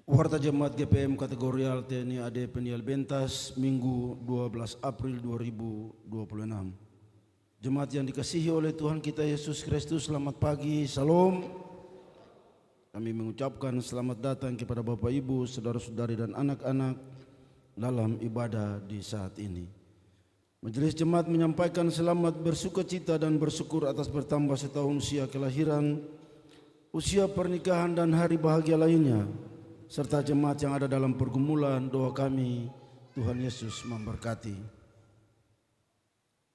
Warta Jemaat GPM Kategorial TNI AD Peniel Bentas, Minggu 12 April 2026. Jemaat yang dikasihi oleh Tuhan kita Yesus Kristus, selamat pagi, salam. Kami mengucapkan selamat datang kepada Bapak Ibu, saudara-saudari dan anak-anak dalam ibadah di saat ini. Majelis Jemaat menyampaikan selamat bersukacita dan bersyukur atas bertambah setahun usia kelahiran, usia pernikahan dan hari bahagia lainnya, serta jemaat yang ada dalam pergumulan. Doa kami, Tuhan Yesus memberkati.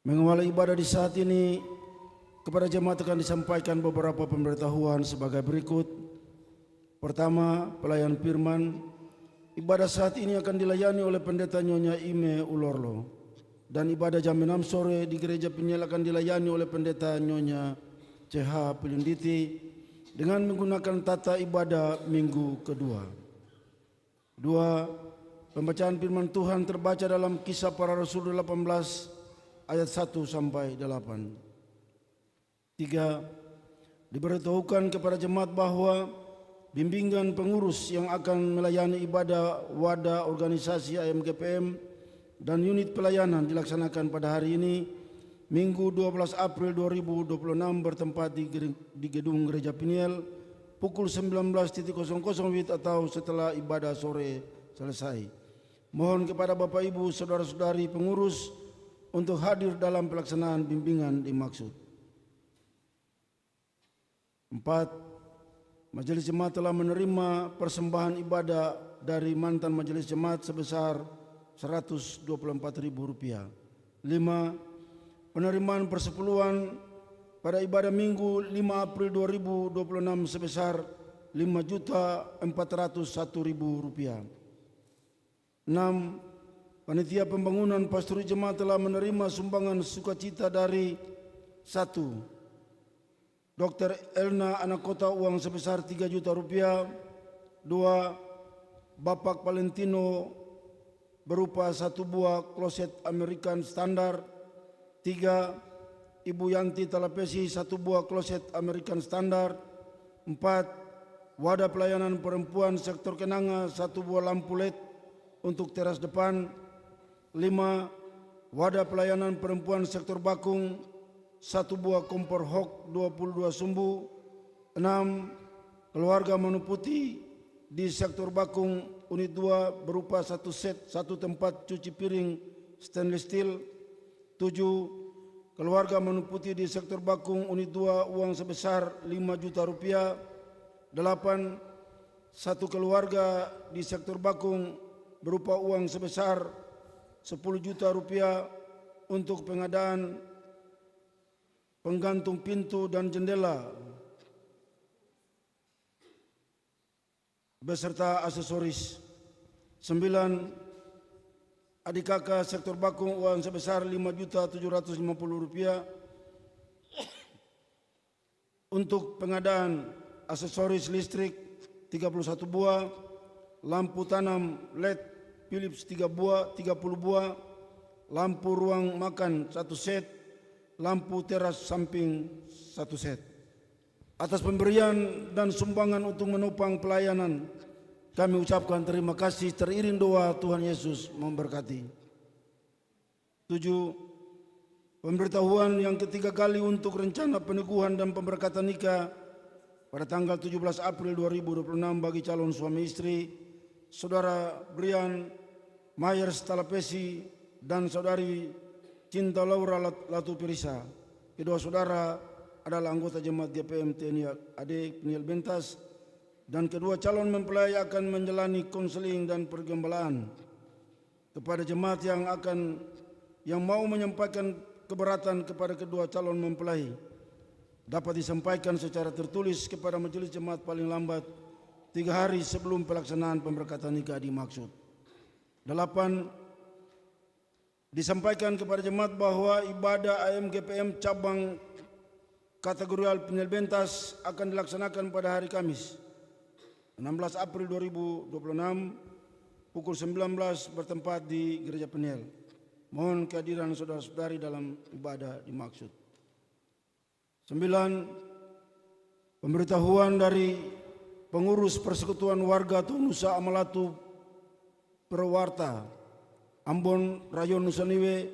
Mengawali ibadah di saat ini, kepada jemaat akan disampaikan beberapa pemberitahuan sebagai berikut. Pertama, pelayan firman. Ibadah saat ini akan dilayani oleh Pendeta Nyonya Ime Ulorlo, dan ibadah jam 6 sore di Gereja Peniel akan dilayani oleh Pendeta Nyonya CH Pilinditi dengan menggunakan tata ibadah minggu kedua. 2. Pembacaan firman Tuhan terbaca dalam Kisah Para Rasul 18 ayat 1 sampai 8. 3. Diberitahukan kepada jemaat bahwa bimbingan pengurus yang akan melayani ibadah wadah organisasi AMGPM dan unit pelayanan dilaksanakan pada hari ini, Minggu 12 April 2026, bertempat di gedung Gereja Peniel pukul 19.00 WIB atau setelah ibadah sore selesai. Mohon kepada Bapak Ibu, saudara-saudari pengurus untuk hadir dalam pelaksanaan bimbingan dimaksud. 4. Majelis Jemaat telah menerima persembahan ibadah dari mantan Majelis Jemaat sebesar Rp124.000. 5. Penerimaan persepuluhan pada ibadah Minggu 5 April 2026 sebesar Rp5.401.000. 6. Panitia Pembangunan Pastori Jemaat telah menerima sumbangan sukacita dari 1. Dr. Elna Anakota uang sebesar Rp3 juta. 2. Bapak Valentino berupa 1 buah kloset American Standard. 3. Ibu Yanti Talapesi 1 buah kloset American Standard. 4. Wadah pelayanan perempuan sektor Kenanga 1 buah lampu LED untuk teras depan. 5. Wadah pelayanan perempuan sektor Bakung 1 buah kompor Hok 22 sumbu. 6. Keluarga Manuputi di sektor Bakung unit 2 berupa 1 set 1 tempat cuci piring stainless steel. 7. Keluarga Manuputi di sektor Bakung unit 2 uang sebesar Rp5 juta. 8. Satu keluarga di sektor Bakung berupa uang sebesar Rp10 juta untuk pengadaan penggantung pintu dan jendela beserta aksesoris. 9. Adik kakak sektor Bakung uang sebesar Rp5.750.000 untuk pengadaan aksesoris listrik 31 buah, lampu tanam LED Philips 30 buah, lampu ruang makan 1 set, lampu teras samping 1 set. Atas pemberian dan sumbangan untuk menopang pelayanan, kami ucapkan terima kasih teriring doa. Tuhan Yesus memberkati. 7. Pemberitahuan yang ketiga kali untuk rencana peneguhan dan pemberkatan nikah pada tanggal 17 April 2026 bagi calon suami istri Saudara Brian Myers Talapesi dan Saudari Cinta Laura Latupirisa. Kedua saudara adalah anggota Jemaat GPM TNI AD Peniel Bentas, dan kedua calon mempelai akan menjalani konseling dan pergembalaan. Kepada jemaat yang mau menyampaikan keberatan kepada kedua calon mempelai, dapat disampaikan secara tertulis kepada majelis jemaat paling lambat 3 hari sebelum pelaksanaan pemberkatan nikah dimaksud. 8. Disampaikan kepada jemaat bahwa ibadah AMGPM cabang kategorial Peniel Bentas akan dilaksanakan pada hari Kamis 16 April 2026 pukul 19 bertempat di Gereja Peniel. Mohon kehadiran saudara-saudari dalam ibadah dimaksud. 9. Pemberitahuan dari pengurus Persekutuan Warga Nusa Amalatu Perwarta, Ambon Rayon Nusa Niwe,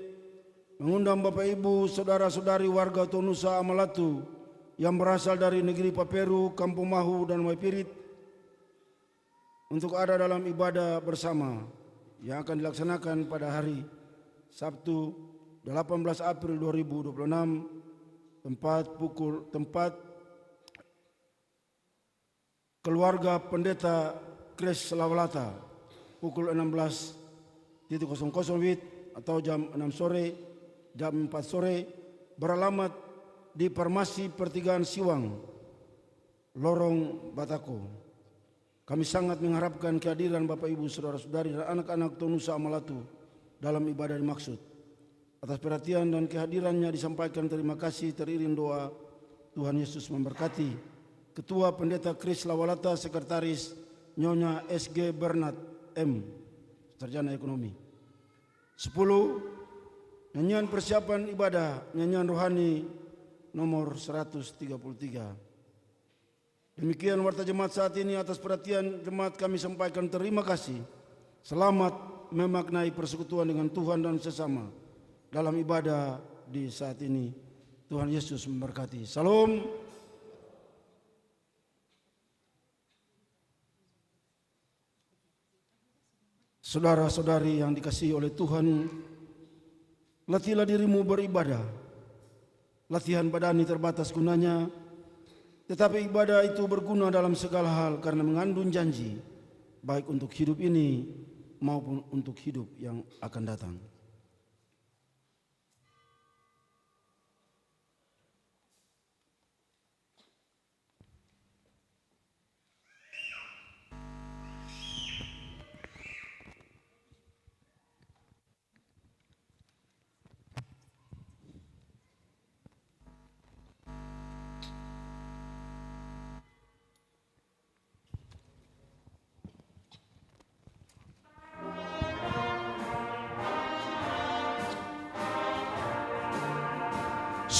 mengundang Bapak Ibu, saudara-saudari warga Nusa Amalatu yang berasal dari negeri Paperu, Kampung Mahu, dan Waipirit untuk ada dalam ibadah bersama yang akan dilaksanakan pada hari Sabtu 18 April 2026 tempat keluarga Pendeta Kris Lawalata pukul 16.00 WIB atau jam 6 sore, jam 4 sore, beralamat di Farmasi Pertigaan Siwang, Lorong Batako. Kami sangat mengharapkan kehadiran Bapak Ibu, saudara-saudari dan anak-anak Nusa Amalatu dalam ibadah dimaksud. Atas perhatian dan kehadirannya disampaikan terima kasih teriring doa. Tuhan Yesus memberkati. Ketua Pendeta Kris Lawalata, Sekretaris Nyonya SG Bernard M, Sarjana Ekonomi. 10. Nyanyian persiapan ibadah, nyanyian rohani nomor 133. Demikian warta jemaat saat ini. Atas perhatian jemaat kami sampaikan terima kasih. Selamat memaknai persekutuan dengan Tuhan dan sesama dalam ibadah di saat ini. Tuhan Yesus memberkati. Salam. Saudara-saudari yang dikasihi oleh Tuhan, latihlah dirimu beribadah. Latihan badani terbatas gunanya, tetapi ibadah itu berguna dalam segala hal karena mengandung janji, baik untuk hidup ini maupun untuk hidup yang akan datang.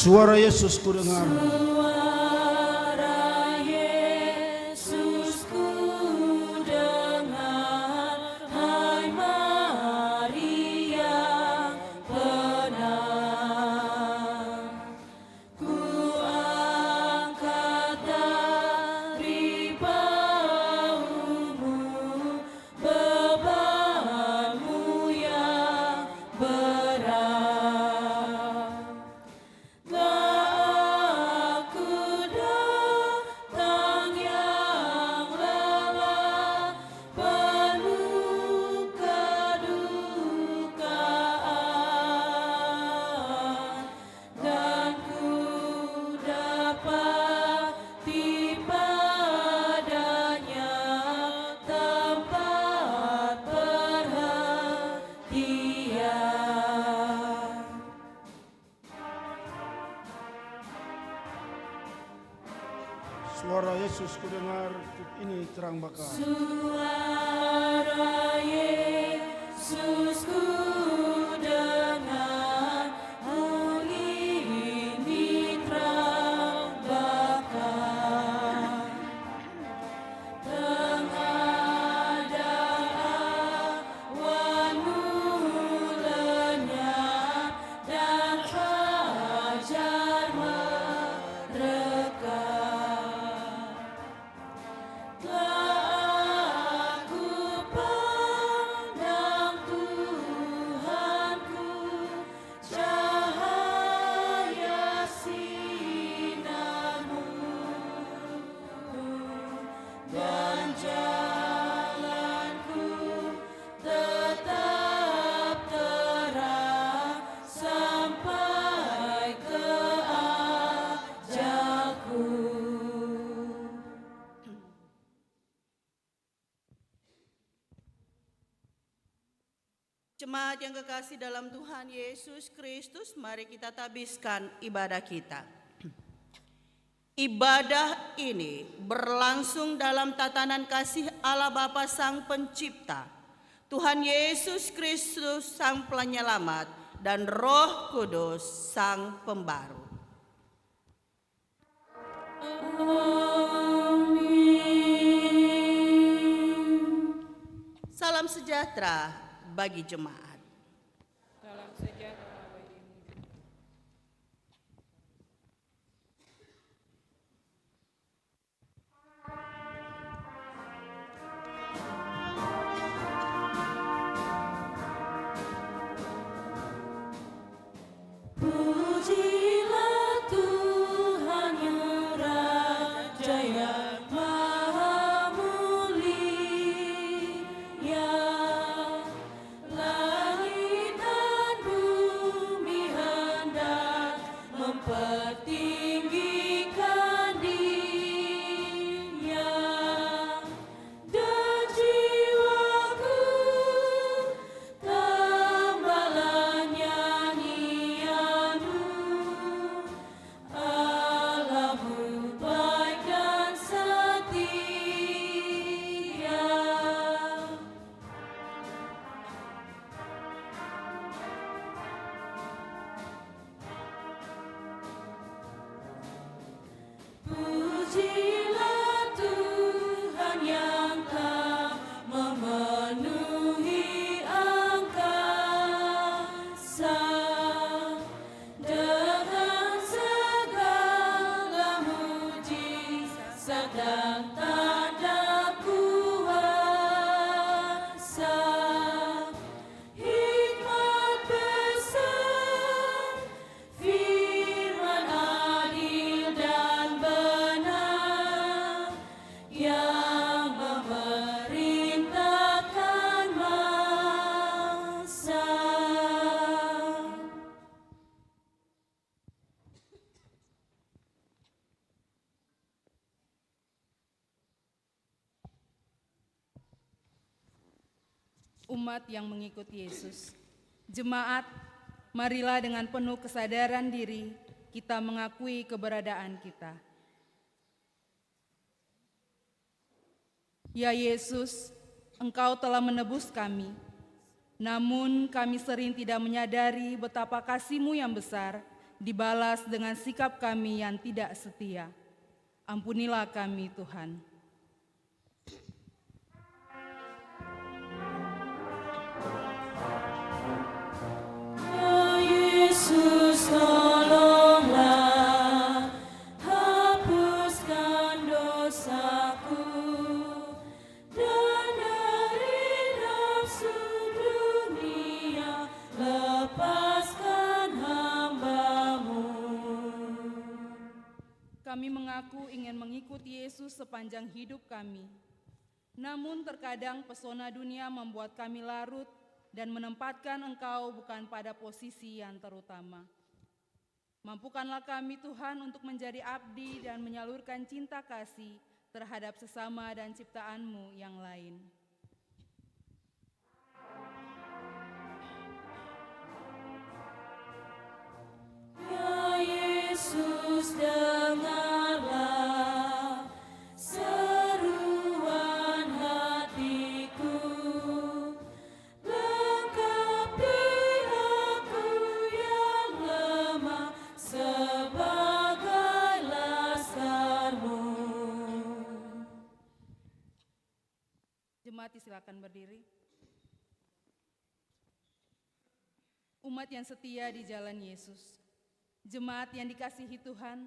Suara Yesus ku dengar. Suara Yesus ku dengar, hai Maria penang. Ku angkat dari bahumu bebanmu yang berat. Suara Yesus ku dengar, ini terang bakar. Suara Yesus ku dengar, ini terang bakar. Tengah awanmu lenyap dan fajar merekah. Jemaat yang kekasih dalam Tuhan Yesus Kristus, mari kita tabiskan ibadah kita. Ibadah ini berlangsung dalam tatanan kasih Allah Bapa Sang Pencipta, Tuhan Yesus Kristus Sang Penyelamat, dan Roh Kudus Sang Pembaru. Amin. Salam sejahtera bagi jemaat. Salam sejahtera bagimu. Pujilah Tuhan yang Raja yang Maha Mulia. Langit dan bumi hendak mempertinggikan Dia, dan jiwaku tambahlah nyanyianmu. Allahmu baik dan setia. Pujilah Tuhan yang telah memenuhi angkasa dengan segala mujizat dan tanda kuasa. Hikmat besar, firman adil dan benar, yang memerintahkan masa. Umat yang mengikuti Yesus. Jemaat, marilah dengan penuh kesadaran diri kita mengakui keberadaan kita. Ya Yesus, Engkau telah menebus kami, namun kami sering tidak menyadari betapa kasih-Mu yang besar dibalas dengan sikap kami yang tidak setia. Ampunilah kami, Tuhan. Ya Yesus, tolonglah, hapuskan dosaku, dan dari nafsu dunia lepaskan hamba-Mu. Kami mengaku ingin mengikuti Yesus sepanjang hidup kami. Namun terkadang pesona dunia membuat kami larut dan menempatkan Engkau bukan pada posisi yang terutama. Mampukanlah kami Tuhan untuk menjadi abdi dan menyalurkan cinta kasih terhadap sesama dan ciptaan-Mu yang lain. Ya Yesus, dengarlah seruan hatiku, lengkapi aku yang lemah sebagai lasar-Mu. Jemaat silakan berdiri. Umat yang setia di jalan Yesus. Jemaat yang dikasihi Tuhan,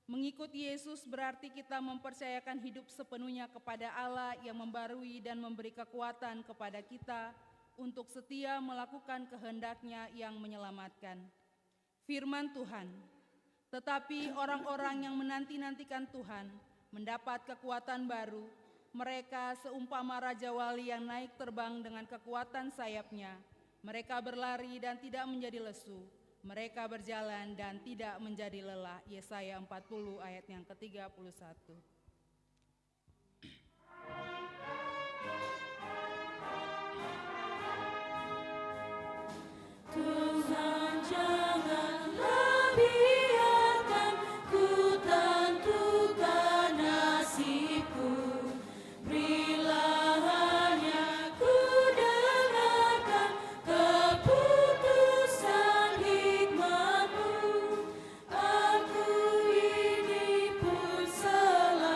mengikuti Yesus berarti kita mempercayakan hidup sepenuhnya kepada Allah yang membarui dan memberi kekuatan kepada kita untuk setia melakukan kehendak-Nya yang menyelamatkan. Firman Tuhan, tetapi orang-orang yang menanti-nantikan Tuhan mendapat kekuatan baru. Mereka seumpama Raja Wali yang naik terbang dengan kekuatan sayapnya. Mereka berlari dan tidak menjadi lesu. Mereka berjalan dan tidak menjadi lelah. Yesaya 40 ayat yang ke-31. Tuhan, janganlah biarkan ku tentukan nasibku. Berilah hanya ku dengarkan keputusan hikmat-Mu. Aku ini pun selalu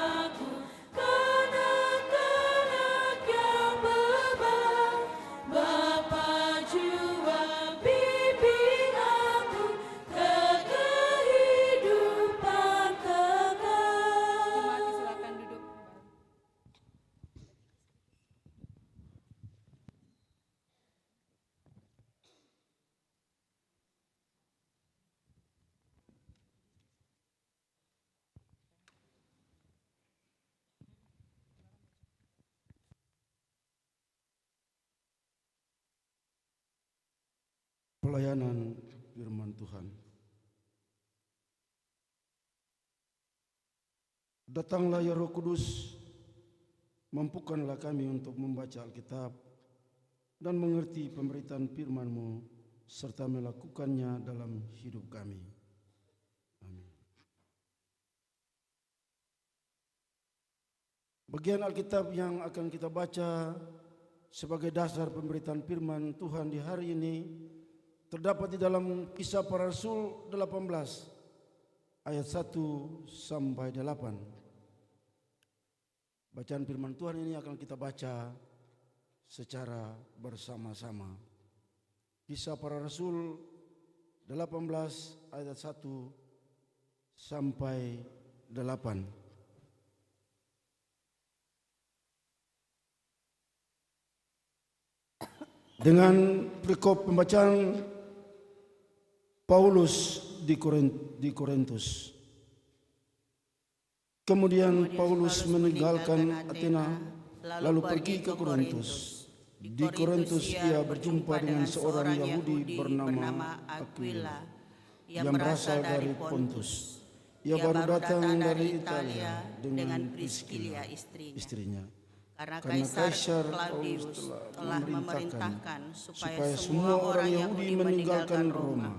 pelayanan firman Tuhan. Datanglah ya Roh Kudus, mampukanlah kami untuk membaca Alkitab dan mengerti pemberitaan firman-Mu serta melakukannya dalam hidup kami. Amin. Bagian Alkitab yang akan kita baca sebagai dasar pemberitaan firman Tuhan di hari ini terdapat di dalam Kisah Para Rasul 18 ayat 1 sampai 8. Bacaan firman Tuhan ini akan kita baca secara bersama-sama. Kisah Para Rasul 18 ayat 1 sampai 8. Dengan perikop pembacaan Paulus di Korintus. Kemudian Paulus meninggalkan Athena lalu pergi ke Korintus. Di Korintus ia berjumpa dengan seorang Yahudi bernama Aquila yang berasal dari Pontus. Ia baru datang dari Italia dengan Priscilla istrinya. Karena Kaisar Claudius telah memerintahkan supaya semua orang Yahudi meninggalkan Roma,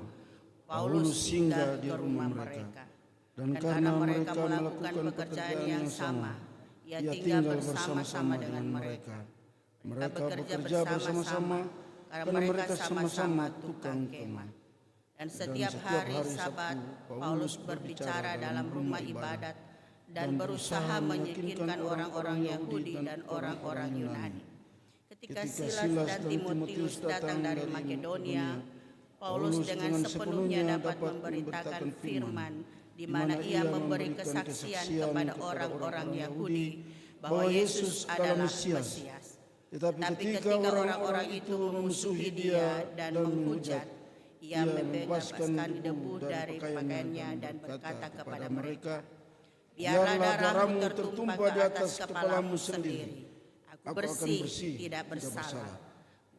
Paulus singgah di rumah mereka. Dan karena mereka melakukan pekerjaan yang sama, ia tinggal bersama-sama dengan mereka. Mereka bekerja bersama-sama karena mereka sama-sama tukang kemah. Dan setiap hari Sabat, Paulus berbicara dalam rumah ibadat dan berusaha meyakinkan orang-orang Yahudi dan orang-orang Yunani. Ketika Silas dan Timotius datang dari Makedonia, Paulus dengan sepenuhnya dapat memberitakan firman, di mana ia memberi kesaksian kepada orang-orang Yahudi bahwa Yesus adalah Mesias. Tetapi ketika orang-orang itu memusuhi dia dan menghujat, ia membebaskan debu dari pakaiannya dan berkata kepada mereka, "Biarlah darahmu tertumpah di atas kepalamu sendiri. Aku bersih, tidak bersalah.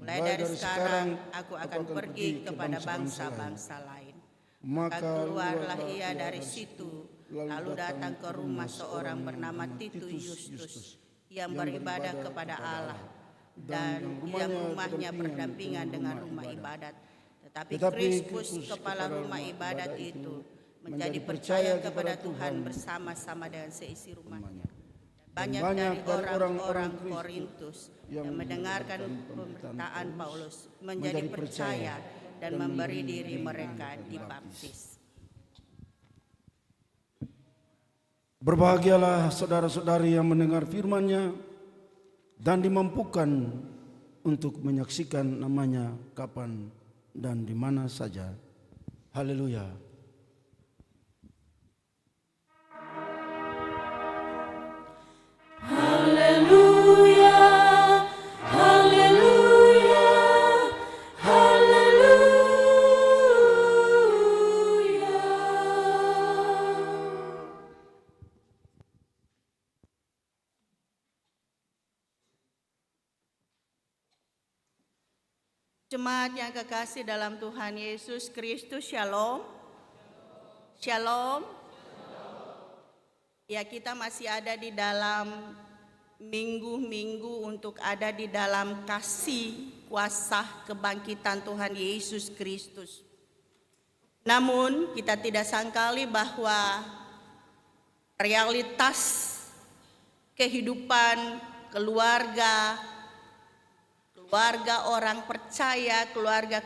Mulai dari sekarang aku akan pergi kepada bangsa-bangsa lain." Maka keluarlah ia dari situ, lalu datang ke rumah seorang bernama Titus Justus yang beribadah kepada Allah, dan yang rumahnya berdampingan dengan rumah ibadat. Tetapi Krispus, kepala rumah ibadat itu, menjadi percaya kepada Tuhan bersama-sama dengan seisi rumahnya. Banyak dari orang-orang Korintus yang mendengarkan pemberitaan Paulus menjadi percaya dan memberi diri mereka dibaptis. Berbahagialah saudara-saudari yang mendengar firman-Nya dan dimampukan untuk menyaksikan namanya kapan dan di mana saja. Haleluya. Haleluya, haleluya, haleluya. Jemaat yang kekasih dalam Tuhan Yesus Kristus, Shalom. Shalom. Ya, kita masih ada di dalam minggu-minggu untuk ada di dalam kasih kuasa kebangkitan Tuhan Yesus Kristus. Namun kita tidak sangkali bahwa realitas kehidupan keluarga orang percaya, keluarga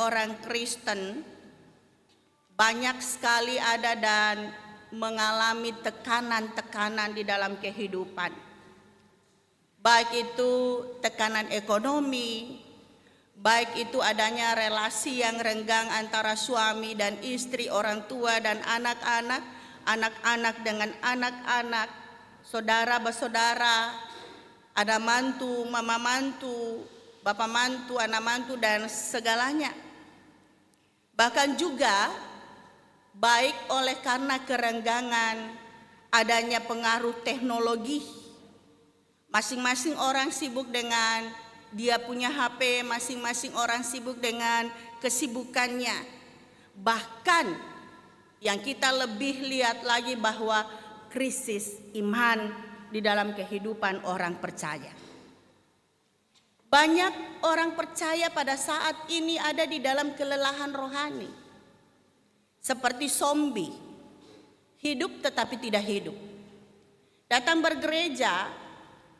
orang Kristen banyak sekali ada dan mengalami tekanan-tekanan di dalam kehidupan. Baik itu tekanan ekonomi, baik itu adanya relasi yang renggang antara suami dan istri, orang tua dan anak-anak, anak-anak dengan anak-anak, saudara bersaudara, ada mantu, mama mantu, bapak mantu, anak mantu, dan segalanya. Bahkan juga baik oleh karena kerenggangan adanya pengaruh teknologi. Masing-masing orang sibuk dengan dia punya HP, masing-masing orang sibuk dengan kesibukannya. Bahkan yang kita lebih lihat lagi bahwa krisis iman di dalam kehidupan orang percaya. Banyak orang percaya pada saat ini ada di dalam kelelahan rohani. Seperti zombie, hidup tetapi tidak hidup. Datang bergereja,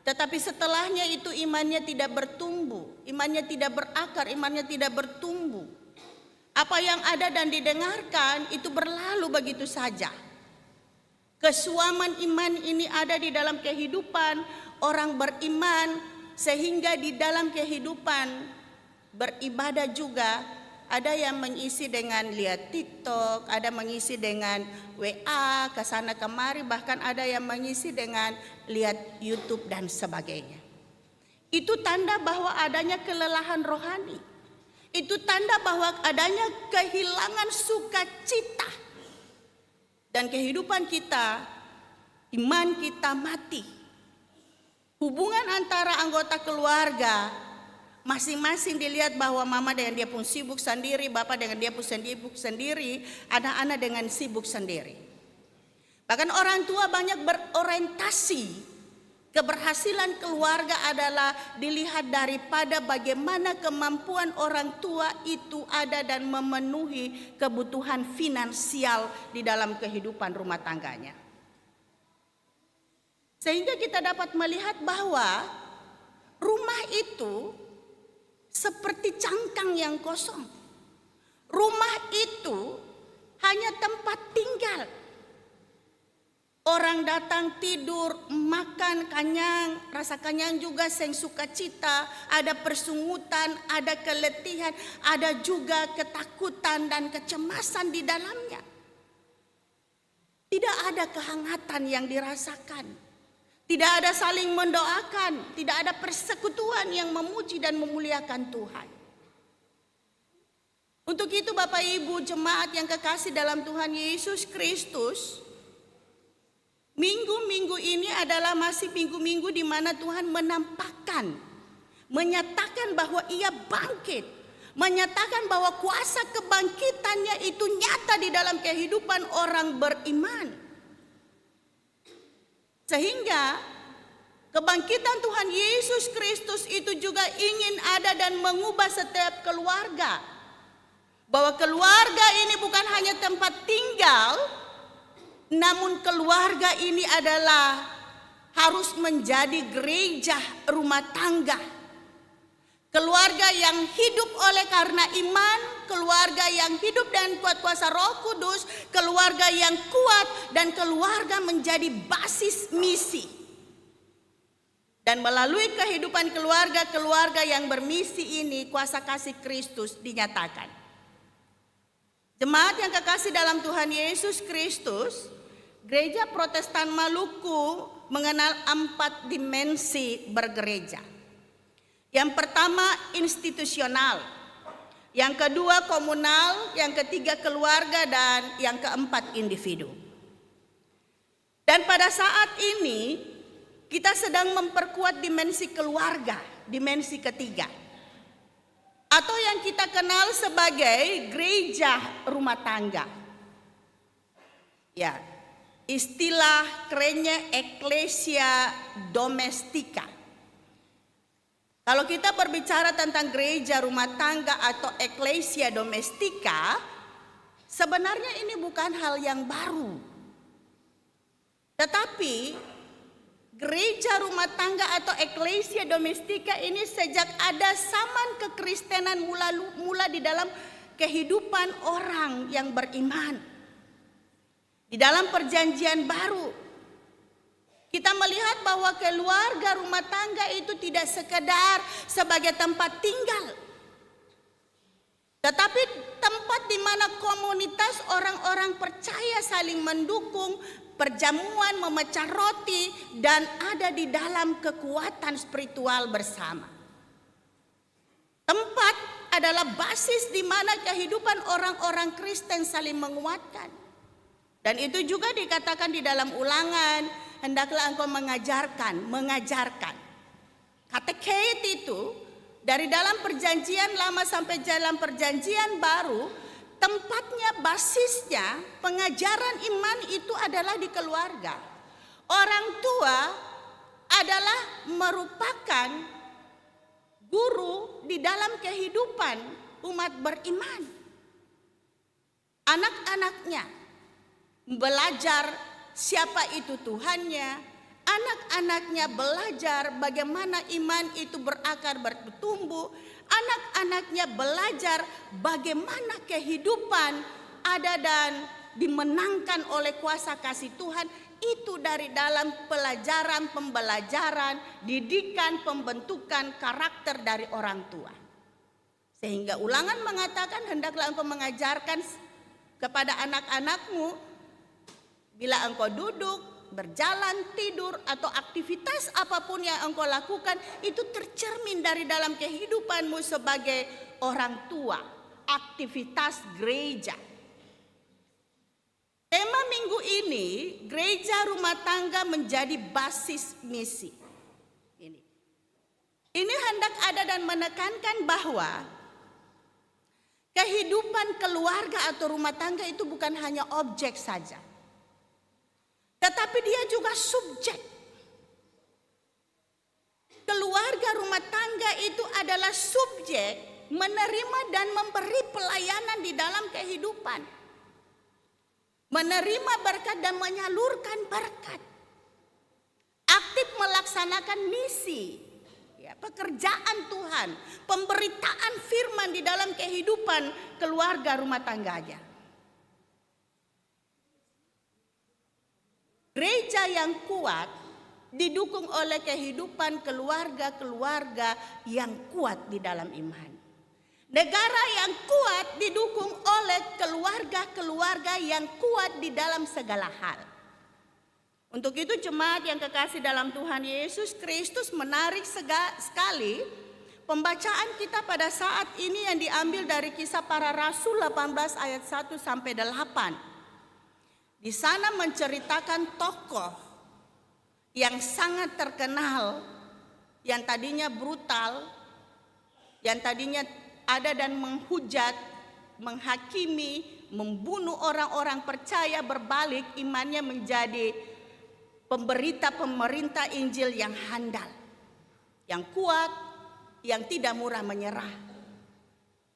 tetapi setelahnya itu imannya tidak bertumbuh, imannya tidak berakar, imannya tidak bertumbuh. Apa yang ada dan didengarkan itu berlalu begitu saja. Kesuaman iman ini ada di dalam kehidupan orang beriman, sehingga di dalam kehidupan beribadah juga ada yang mengisi dengan lihat TikTok, ada mengisi dengan WA ke sana kemari, bahkan ada yang mengisi dengan lihat YouTube dan sebagainya. Itu tanda bahwa adanya kelelahan rohani. Itu tanda bahwa adanya kehilangan sukacita. Dan kehidupan kita, iman kita mati. Hubungan antara anggota keluarga masing-masing dilihat bahwa mama dengan dia pun sibuk sendiri, bapak dengan dia pun sibuk sendiri, anak-anak dengan sibuk sendiri. Bahkan orang tua banyak berorientasi, keberhasilan keluarga adalah dilihat daripada bagaimana kemampuan orang tua itu ada dan memenuhi kebutuhan finansial di dalam kehidupan rumah tangganya. Sehingga kita dapat melihat bahwa rumah itu seperti cangkang yang kosong. Rumah itu hanya tempat tinggal. Orang datang tidur, makan kenyang, rasa kenyang juga seng sukacita, ada persungutan, ada keletihan, ada juga ketakutan dan kecemasan di dalamnya. Tidak ada kehangatan yang dirasakan. Tidak ada saling mendoakan, tidak ada persekutuan yang memuji dan memuliakan Tuhan. Untuk itu Bapak Ibu jemaat yang kekasih dalam Tuhan Yesus Kristus, minggu-minggu ini adalah masih minggu-minggu di mana Tuhan menampakkan, menyatakan bahwa Ia bangkit, menyatakan bahwa kuasa kebangkitannya itu nyata di dalam kehidupan orang beriman. Sehingga kebangkitan Tuhan Yesus Kristus itu juga ingin ada dan mengubah setiap keluarga. Bahwa keluarga ini bukan hanya tempat tinggal, namun keluarga ini adalah harus menjadi gereja rumah tangga. Keluarga yang hidup oleh karena iman, keluarga yang hidup dan kuat kuasa Roh Kudus, keluarga yang kuat dan keluarga menjadi basis misi. Dan melalui kehidupan keluarga yang bermisi ini kuasa kasih Kristus dinyatakan. Jemaat yang kekasih dalam Tuhan Yesus Kristus, Gereja Protestan Maluku mengenal 4 dimensi bergereja. Yang pertama institusional, yang kedua komunal, yang ketiga keluarga, dan yang keempat individu. Dan pada saat ini kita sedang memperkuat dimensi keluarga, dimensi ketiga. Atau yang kita kenal sebagai gereja rumah tangga. Ya, istilah kerennya Ecclesia Domestica. Kalau kita berbicara tentang gereja rumah tangga atau Ecclesia Domestica, sebenarnya ini bukan hal yang baru. Tetapi gereja rumah tangga atau Ecclesia Domestica ini sejak ada zaman kekristenan mula di dalam kehidupan orang yang beriman. Di dalam perjanjian baru, kita melihat bahwa keluarga rumah tangga itu tidak sekedar sebagai tempat tinggal, tetapi tempat di mana komunitas orang-orang percaya saling mendukung, perjamuan, memecah roti, dan ada di dalam kekuatan spiritual bersama. Tempat adalah basis di mana kehidupan orang-orang Kristen saling menguatkan. Dan itu juga dikatakan di dalam Ulangan, hendaklah engkau mengajarkan. Katekhet itu Dari dalam perjanjian lama sampai dalam perjanjian baru, tempatnya, basisnya, pengajaran iman itu adalah di keluarga. Orang tua adalah merupakan guru di dalam kehidupan umat beriman. Anak-anaknya belajar siapa itu Tuhannya. Anak-anaknya belajar bagaimana iman itu berakar, bertumbuh. Anak-anaknya belajar bagaimana kehidupan ada dan dimenangkan oleh kuasa kasih Tuhan. Itu dari dalam pelajaran, pembelajaran, didikan, pembentukan karakter dari orang tua. Sehingga Ulangan mengatakan, hendaklah engkau mengajarkan kepada anak-anakmu, bila engkau duduk, berjalan, tidur, atau aktivitas apapun yang engkau lakukan, itu tercermin dari dalam kehidupanmu sebagai orang tua. Aktivitas gereja. Tema minggu ini, gereja rumah tangga menjadi basis misi. Ini hendak ada dan menekankan bahwa kehidupan keluarga atau rumah tangga itu bukan hanya objek saja, tetapi dia juga subjek. Keluarga rumah tangga itu adalah subjek menerima dan memberi pelayanan di dalam kehidupan. Menerima berkat dan menyalurkan berkat. Aktif melaksanakan misi, ya, pekerjaan Tuhan, pemberitaan firman di dalam kehidupan keluarga rumah tangganya. Gereja yang kuat didukung oleh kehidupan keluarga-keluarga yang kuat di dalam iman. Negara yang kuat didukung oleh keluarga-keluarga yang kuat di dalam segala hal. Untuk itu jemaat yang kekasih dalam Tuhan Yesus Kristus, menarik sekali pembacaan kita pada saat ini yang diambil dari Kisah Para Rasul 18 ayat 1 sampai 8. Di sana menceritakan tokoh yang sangat terkenal, yang tadinya brutal, yang tadinya ada dan menghujat, menghakimi, membunuh orang-orang percaya, berbalik imannya menjadi pemberita pemerintah Injil yang handal, yang kuat, yang tidak murah menyerah,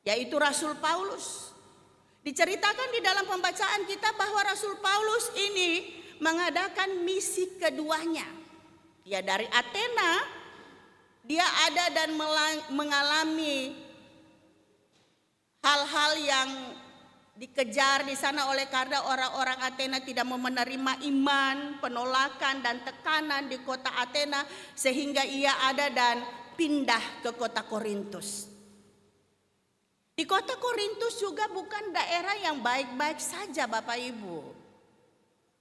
yaitu Rasul Paulus. Diceritakan di dalam pembacaan kita bahwa Rasul Paulus ini mengadakan misi keduanya. Ya, dari Athena dia ada dan mengalami hal-hal yang dikejar di sana oleh karena orang-orang Athena tidak mau menerima iman, penolakan dan tekanan di kota Athena, sehingga ia ada dan pindah ke kota Korintus. Di kota Korintus juga bukan daerah yang baik-baik saja, Bapak Ibu.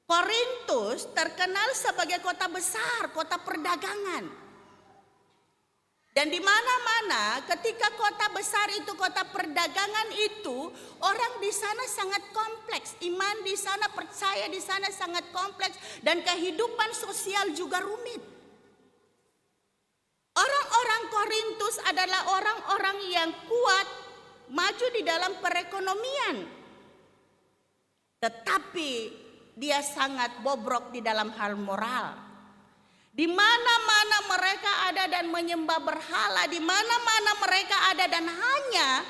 Korintus terkenal sebagai kota besar, kota perdagangan. Dan di mana-mana ketika kota besar itu, kota perdagangan itu, orang di sana sangat kompleks. Iman di sana, percaya di sana sangat kompleks, dan kehidupan sosial juga rumit. Orang-orang Korintus adalah orang-orang yang kuat, maju di dalam perekonomian, tetapi dia sangat bobrok di dalam hal moral. Di mana-mana mereka ada dan menyembah berhala, di mana-mana mereka ada dan hanya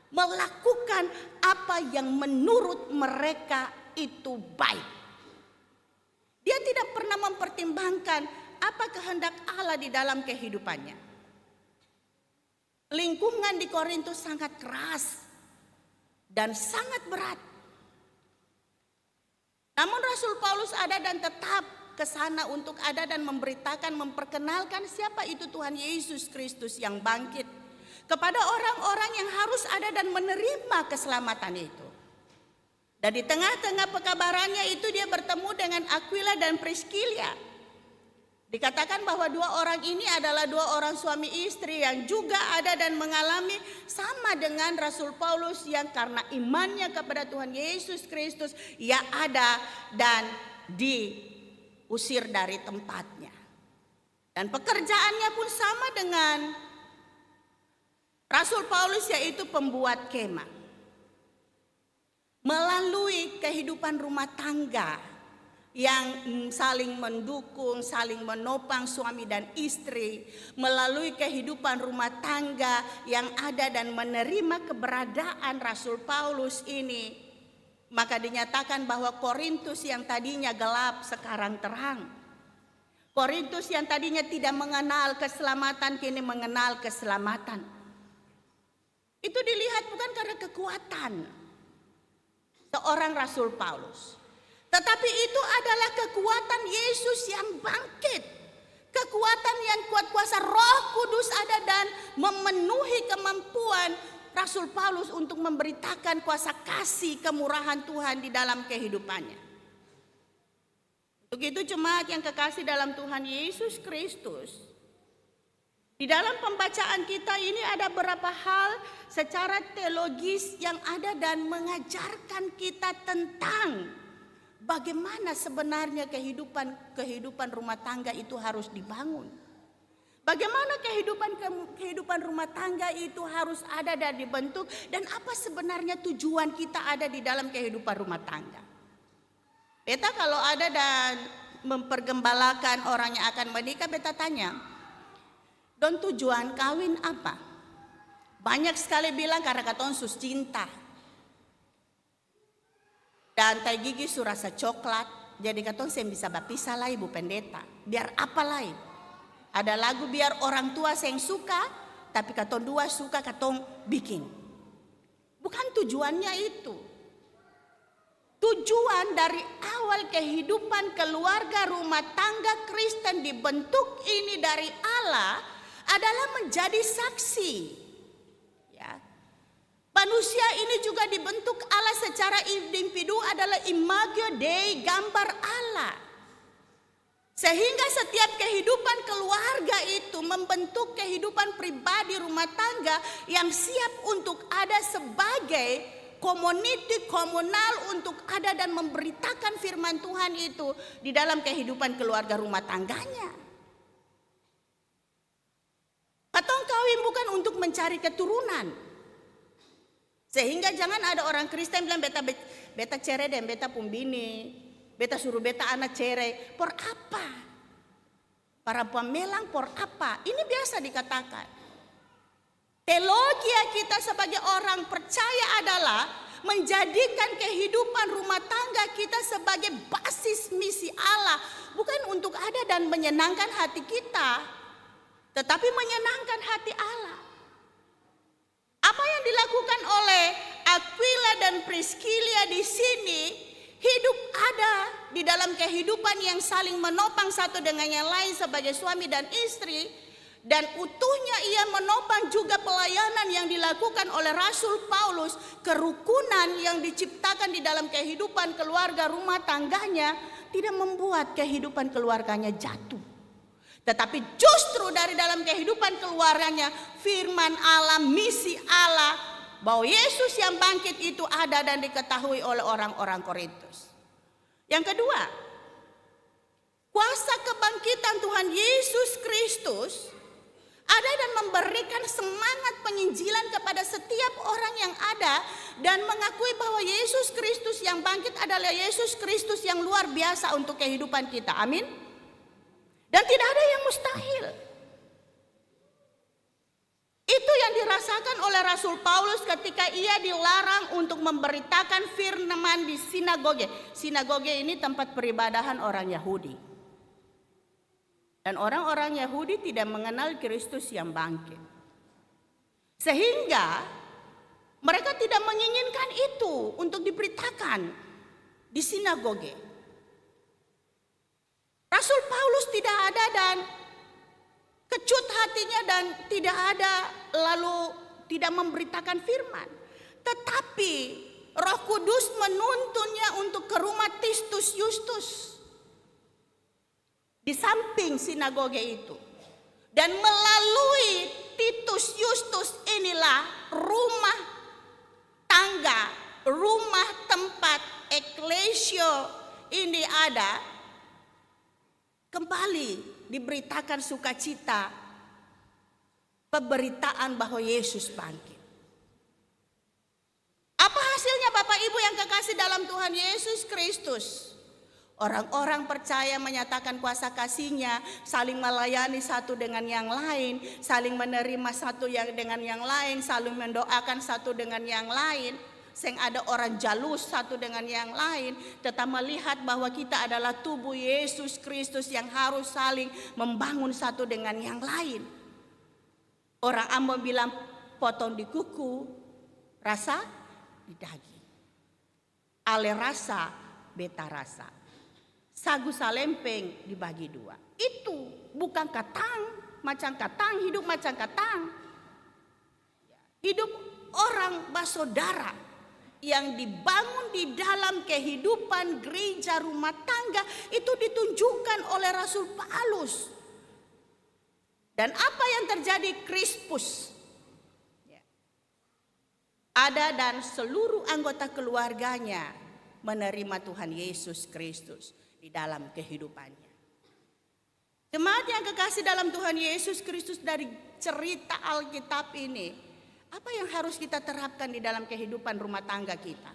melakukan apa yang menurut mereka itu baik. Dia tidak pernah mempertimbangkan apa kehendak Allah di dalam kehidupannya. Lingkungan di Korintus sangat keras dan sangat berat. Namun Rasul Paulus ada dan tetap ke sana untuk ada dan memberitakan, memperkenalkan siapa itu Tuhan Yesus Kristus yang bangkit kepada orang-orang yang harus ada dan menerima keselamatan itu. Dan di tengah-tengah pekabarannya itu dia bertemu dengan Aquila dan Priscilla. Dikatakan bahwa dua orang ini adalah dua orang suami istri yang juga ada dan mengalami sama dengan Rasul Paulus, yang karena imannya kepada Tuhan Yesus Kristus ia ada dan diusir dari tempatnya. Dan pekerjaannya pun sama dengan Rasul Paulus yaitu pembuat kemah. Melalui kehidupan rumah tangga yang saling mendukung, saling menopang suami dan istri, melalui kehidupan rumah tangga yang ada dan menerima keberadaan Rasul Paulus ini, maka dinyatakan bahwa Korintus yang tadinya gelap sekarang terang. Korintus yang tadinya tidak mengenal keselamatan kini mengenal keselamatan. Itu dilihat bukan karena kekuatan seorang Rasul Paulus, tetapi itu adalah kekuatan Yesus yang bangkit. Kekuatan yang kuat, kuasa Roh Kudus ada dan memenuhi kemampuan Rasul Paulus untuk memberitakan kuasa kasih kemurahan Tuhan di dalam kehidupannya. Untuk itu jemaat yang kekasih dalam Tuhan Yesus Kristus, di dalam pembacaan kita ini ada beberapa hal secara teologis yang ada dan mengajarkan kita tentang bagaimana sebenarnya kehidupan rumah tangga itu harus dibangun. Bagaimana kehidupan rumah tangga itu harus ada dan dibentuk, dan apa sebenarnya tujuan kita ada di dalam kehidupan rumah tangga. Beta kalau ada dan mempergembalakan orang yang akan menikah, beta tanya, don tujuan kawin apa? Banyak sekali bilang karena katong sus cinta. Dan tai gigi su rasa coklat, jadi katong sen bisa bapisah lah ibu pendeta. Biar apa lain? Ada lagu biar orang tua yang suka, tapi katong dua suka katong bikin. Bukan tujuannya itu. Tujuan dari awal kehidupan keluarga rumah tangga Kristen dibentuk ini dari Allah adalah menjadi saksi. Ya. Manusia ini juga dibentuk Allah secara individu adalah imago Dei, gambar Allah. Sehingga setiap kehidupan keluarga itu membentuk kehidupan pribadi rumah tangga yang siap untuk ada sebagai community komunal untuk ada dan memberitakan firman Tuhan itu di dalam kehidupan keluarga rumah tangganya. Katong kawin bukan untuk mencari keturunan. Sehingga jangan ada orang Kristen bilang beta cere dan beta pumbini, beta suruh beta anak cere. Por apa? Para pemelang por apa? Ini biasa dikatakan. Teologi kita sebagai orang percaya adalah menjadikan kehidupan rumah tangga kita sebagai basis misi Allah. Bukan untuk ada dan menyenangkan hati kita, tetapi menyenangkan hati Allah. Apa yang dilakukan oleh Aquila dan Priscilla di sini, hidup ada di dalam kehidupan yang saling menopang satu dengan yang lain sebagai suami dan istri. Dan utuhnya ia menopang juga pelayanan yang dilakukan oleh Rasul Paulus. Kerukunan yang diciptakan di dalam kehidupan keluarga rumah tangganya tidak membuat kehidupan keluarganya jatuh. Tetapi justru dari dalam kehidupan keluarganya firman Allah, misi Allah, bahwa Yesus yang bangkit itu ada dan diketahui oleh orang-orang Korintus. Yang kedua, kuasa kebangkitan Tuhan Yesus Kristus ada dan memberikan semangat penginjilan kepada setiap orang yang ada dan mengakui bahwa Yesus Kristus yang bangkit adalah Yesus Kristus yang luar biasa untuk kehidupan kita. Amin. Dan tidak ada yang mustahil. Itu yang dirasakan oleh Rasul Paulus ketika ia dilarang untuk memberitakan firman di sinagoge. Sinagoge ini tempat peribadahan orang Yahudi. Dan orang-orang Yahudi tidak mengenal Kristus yang bangkit. Sehingga mereka tidak menginginkan itu untuk diberitakan di sinagoge. Rasul Paulus tidak ada dan kecut hatinya dan tidak ada lalu tidak memberitakan firman. Tetapi Roh Kudus menuntunnya untuk ke rumah Titus Justus di samping sinagoge itu. Dan melalui Titus Justus inilah rumah tangga, rumah tempat eklesio ini ada, kembali diberitakan sukacita pemberitaan bahwa Yesus bangkit. Apa hasilnya Bapak Ibu yang kekasih dalam Tuhan Yesus Kristus? Orang-orang percaya menyatakan kuasa kasih-Nya, saling melayani satu dengan yang lain, saling menerima satu yang dengan yang lain, saling mendoakan satu dengan yang lain. Seng ada orang jalus satu dengan yang lain, tetap melihat bahwa kita adalah tubuh Yesus Kristus yang harus saling membangun satu dengan yang lain. Orang Ambon bilang potong di kuku, rasa di daging. Ale rasa, beta rasa. Sagu salempeng dibagi dua. Itu bukan katang, macam katang, hidup macam katang. Hidup orang bersaudara yang dibangun di dalam kehidupan gereja rumah tangga itu ditunjukkan oleh Rasul Paulus. Dan apa yang terjadi? Krispus ada dan seluruh anggota keluarganya menerima Tuhan Yesus Kristus di dalam kehidupannya. Jemaat yang kekasih dalam Tuhan Yesus Kristus, dari cerita Alkitab ini, apa yang harus kita terapkan di dalam kehidupan rumah tangga kita?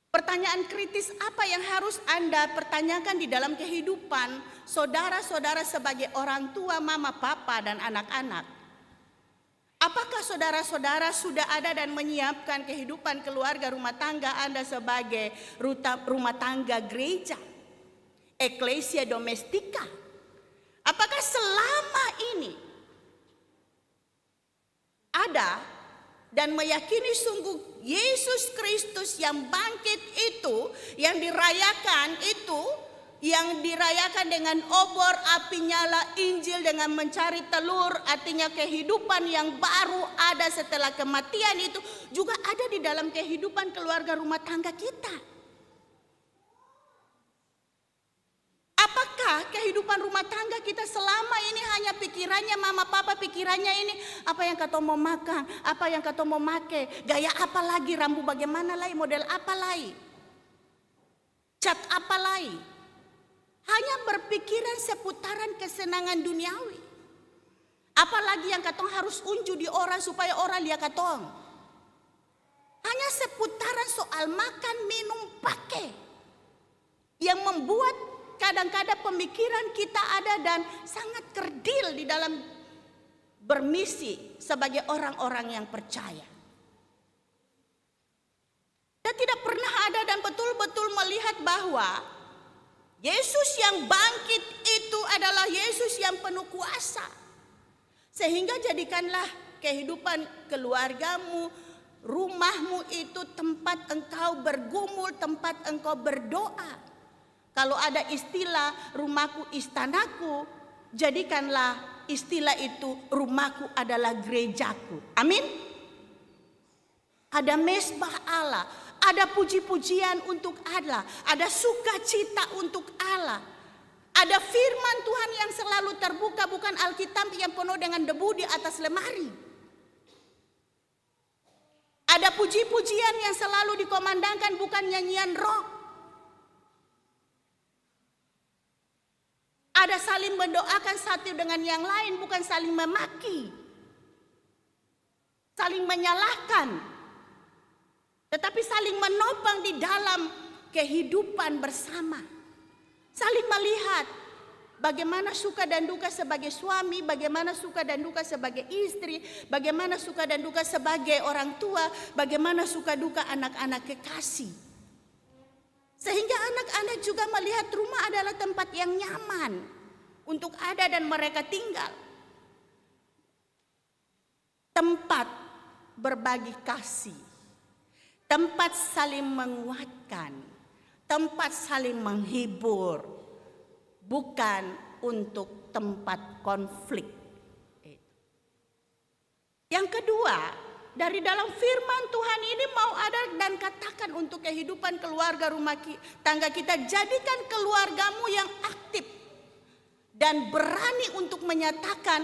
Pertanyaan kritis apa yang harus Anda pertanyakan di dalam kehidupan saudara-saudara sebagai orang tua, mama, papa, dan anak-anak? Apakah saudara-saudara sudah ada dan menyiapkan kehidupan keluarga rumah tangga Anda sebagai rumah tangga gereja, eklesia domestika? Apakah selama ini ada dan meyakini sungguh Yesus Kristus yang bangkit itu, yang dirayakan dengan obor, api nyala, Injil dengan mencari telur, artinya kehidupan yang baru ada setelah kematian itu juga ada di dalam kehidupan keluarga rumah tangga kita. Apakah kehidupan rumah tangga kita selama ini hanya pikirannya mama papa, pikirannya ini apa yang kata mau makan, apa yang kata mau make, gaya apa lagi, rambut bagaimana lagi, model apa lagi, cat apa lagi. Hanya berpikiran seputaran kesenangan duniawi. Apalagi yang katong harus unjuk di orang supaya orang lihat katong. Hanya seputaran soal makan, minum, pakai. Yang membuat kadang-kadang pemikiran kita ada dan sangat kerdil di dalam bermisi sebagai orang-orang yang percaya. Dan tidak pernah ada dan betul-betul melihat bahwa Yesus yang bangkit itu adalah Yesus yang penuh kuasa. Sehingga jadikanlah kehidupan keluargamu, rumahmu itu tempat engkau bergumul, tempat engkau berdoa. Kalau ada istilah rumahku istanaku, jadikanlah istilah itu rumahku adalah gerejaku. Amin. Ada mesbah Allah, ada puji-pujian untuk Allah, ada sukacita untuk Allah. Ada firman Tuhan yang selalu terbuka, bukan Alkitab yang penuh dengan debu di atas lemari. Ada puji-pujian yang selalu dikomandangkan, bukan nyanyian rock. Ada saling mendoakan satu dengan yang lain, bukan saling memaki, saling menyalahkan, tetapi saling menopang di dalam kehidupan bersama. Saling melihat bagaimana suka dan duka sebagai suami, bagaimana suka dan duka sebagai istri, bagaimana suka dan duka sebagai orang tua, bagaimana suka duka anak-anak kekasih. Sehingga anak-anak juga melihat rumah adalah tempat yang nyaman untuk ada dan mereka tinggal. Tempat berbagi kasih, tempat saling menguatkan, tempat saling menghibur, bukan untuk tempat konflik. Yang kedua, dari dalam firman Tuhan ini mau ada dan katakan untuk kehidupan keluarga rumah tangga kita, jadikan keluargamu yang aktif dan berani untuk menyatakan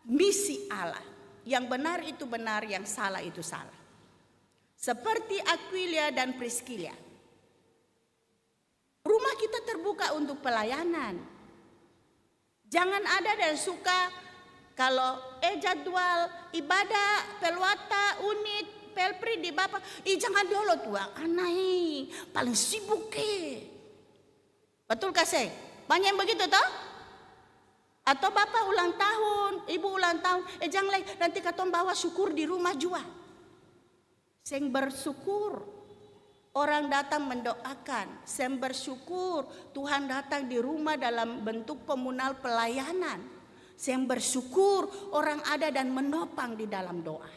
misi Allah. Yang benar itu benar, yang salah itu salah. Seperti Aquila dan Priscilla. Rumah kita terbuka untuk pelayanan. Jangan ada dan suka Kalau jadwal ibadah, pelwata, unit, pelpri di Bapak, jangan dulu tua, anai paling sibuk Betul kasih? Banyak yang begitu toh? Atau Bapak ulang tahun, Ibu ulang tahun, jangan lagi nanti katong bawa syukur di rumah jua. Seng bersyukur, orang datang mendoakan, seng bersyukur, Tuhan datang di rumah dalam bentuk komunal pelayanan. Seng bersyukur, orang ada dan menopang di dalam doa.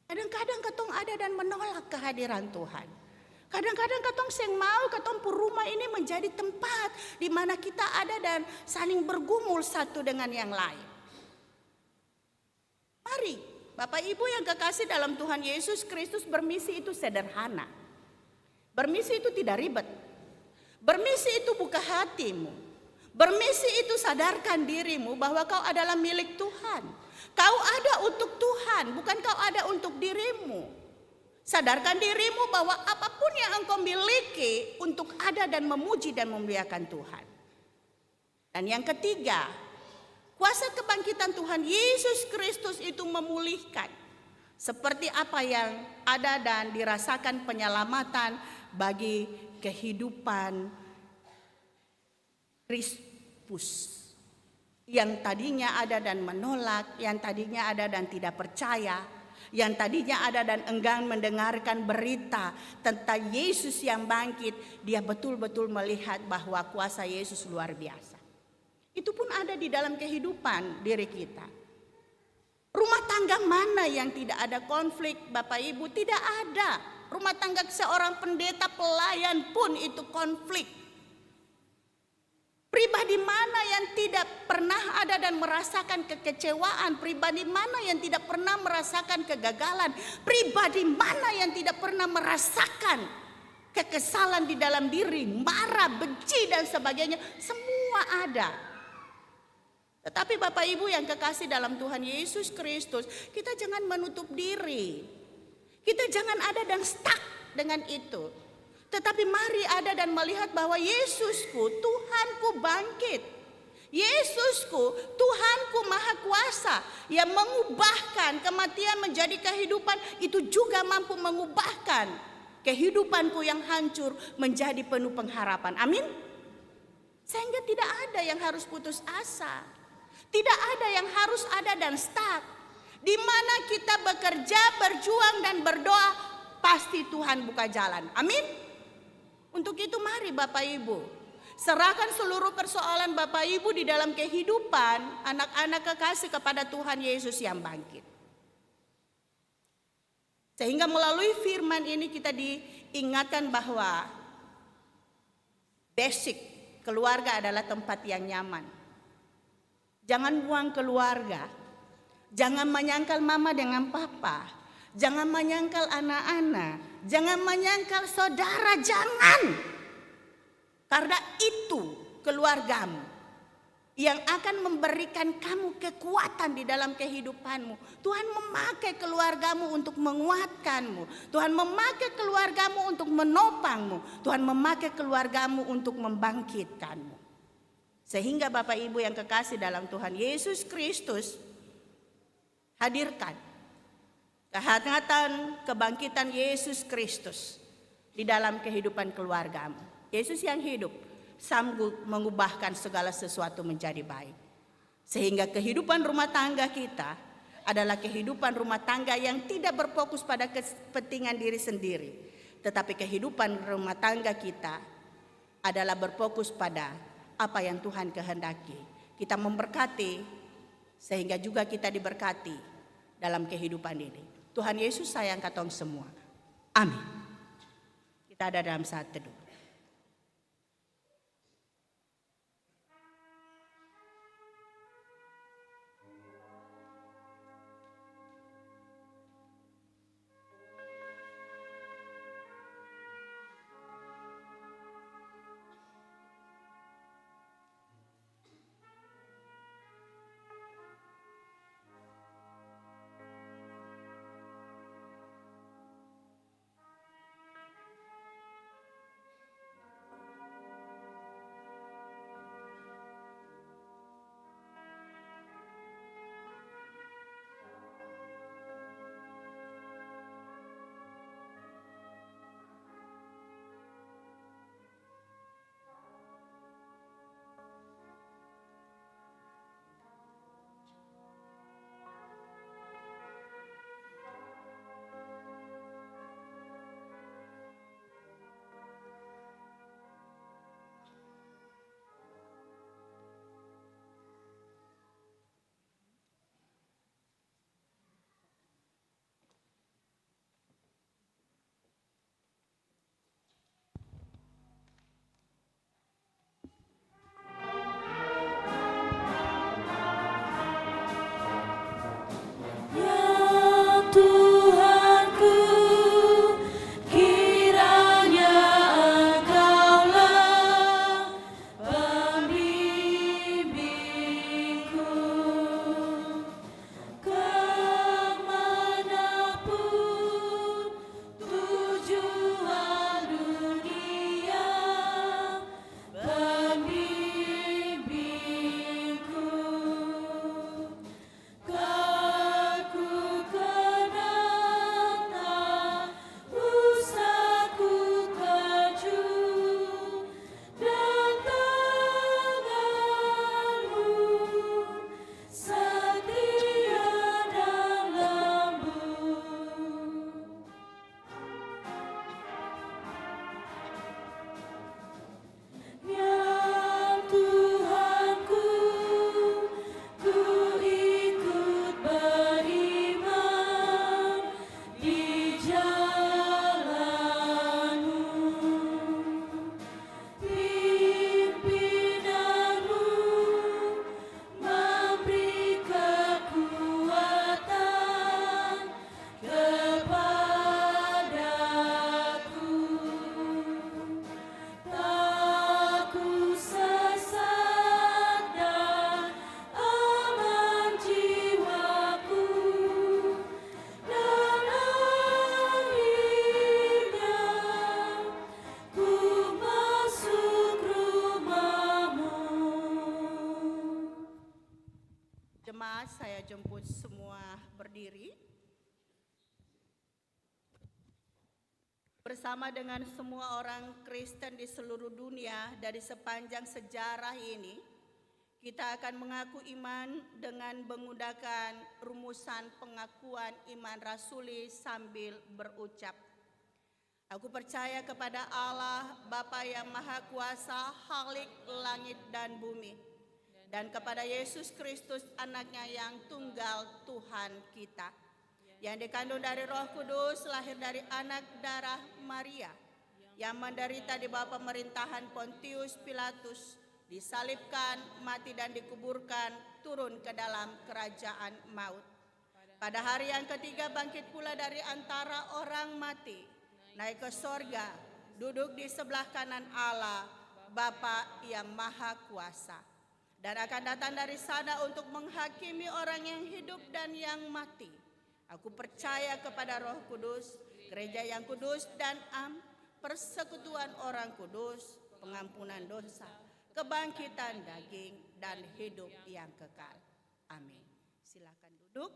Kadang-kadang katong ada dan menolak kehadiran Tuhan. Kadang-kadang katong seng mau katong pun rumah ini menjadi tempat di mana kita ada dan saling bergumul satu dengan yang lain. Mari, Bapak Ibu yang kekasih dalam Tuhan Yesus Kristus, bermisi itu sederhana. Bermisi itu tidak ribet. Bermisi itu buka hatimu. Bermisi itu sadarkan dirimu bahwa kau adalah milik Tuhan. Kau ada untuk Tuhan, bukan kau ada untuk dirimu. Sadarkan dirimu bahwa apapun yang engkau miliki untuk ada dan memuji dan memuliakan Tuhan. Dan yang ketiga, kuasa kebangkitan Tuhan Yesus Kristus itu memulihkan. Seperti apa yang ada dan dirasakan penyelamatan bagi kehidupan Kristus. Yang tadinya ada dan menolak, yang tadinya ada dan tidak percaya, yang tadinya ada dan enggan mendengarkan berita tentang Yesus yang bangkit, dia betul-betul melihat bahwa kuasa Yesus luar biasa. Itu pun ada di dalam kehidupan diri kita. Rumah tangga mana yang tidak ada konflik, Bapak Ibu? Tidak ada. Rumah tangga seorang pendeta pelayan pun itu konflik. Pribadi mana yang tidak pernah ada dan merasakan kekecewaan? Pribadi mana yang tidak pernah merasakan kegagalan? Pribadi mana yang tidak pernah merasakan kekesalan di dalam diri, marah, benci dan sebagainya? Semua ada. Tetapi Bapak Ibu yang kekasih dalam Tuhan Yesus Kristus, kita jangan menutup diri. Kita jangan ada dan stuck dengan itu. Tetapi mari ada dan melihat bahwa Yesusku, Tuhanku bangkit. Yesusku, Tuhanku Maha Kuasa yang mengubahkan kematian menjadi kehidupan, itu juga mampu mengubahkan kehidupanku yang hancur menjadi penuh pengharapan. Amin. Sehingga tidak ada yang harus putus asa. Tidak ada yang harus ada dan stuck. Di mana kita bekerja, berjuang dan berdoa, pasti Tuhan buka jalan. Amin. Untuk itu mari Bapak Ibu, serahkan seluruh persoalan Bapak Ibu di dalam kehidupan anak-anak kekasih kepada Tuhan Yesus yang bangkit. Sehingga melalui firman ini kita diingatkan bahwa basic keluarga adalah tempat yang nyaman. Jangan buang keluarga. Jangan menyangkal mama dengan papa. Jangan menyangkal anak-anak. Jangan menyangkal saudara, jangan. Karena itu keluargamu yang akan memberikan kamu kekuatan di dalam kehidupanmu. Tuhan memakai keluargamu untuk menguatkanmu. Tuhan memakai keluargamu untuk menopangmu. Tuhan memakai keluargamu untuk membangkitkanmu. Sehingga Bapak Ibu yang kekasih dalam Tuhan Yesus Kristus, hadirkan kehangatan kebangkitan Yesus Kristus di dalam kehidupan keluargamu. Yesus yang hidup sanggup mengubahkan segala sesuatu menjadi baik. Sehingga kehidupan rumah tangga kita adalah kehidupan rumah tangga yang tidak berfokus pada kepentingan diri sendiri. Tetapi kehidupan rumah tangga kita adalah berfokus pada apa yang Tuhan kehendaki. Kita memberkati sehingga juga kita diberkati dalam kehidupan ini. Tuhan Yesus sayang katong semua. Amin. Kita ada dalam saat teduh. semua berdiri. Bersama dengan semua orang Kristen di seluruh dunia dari sepanjang sejarah ini, kita akan mengaku iman dengan menggunakan rumusan pengakuan iman rasuli sambil berucap, aku percaya kepada Allah, Bapa yang Maha Kuasa, Khalik langit dan bumi, dan kepada Yesus Kristus, anaknya yang tunggal Tuhan kita, yang dikandung dari Roh Kudus, lahir dari anak darah Maria, yang menderita di bawah pemerintahan Pontius Pilatus, disalibkan, mati dan dikuburkan, turun ke dalam kerajaan maut. Pada hari yang ketiga bangkit pula dari antara orang mati, naik ke sorga, duduk di sebelah kanan Allah, Bapa yang Maha Kuasa, dan akan datang dari sana untuk menghakimi orang yang hidup dan yang mati. Aku percaya kepada Roh Kudus, gereja yang kudus dan persekutuan orang kudus, pengampunan dosa, kebangkitan daging, dan hidup yang kekal. Amin. Silakan duduk.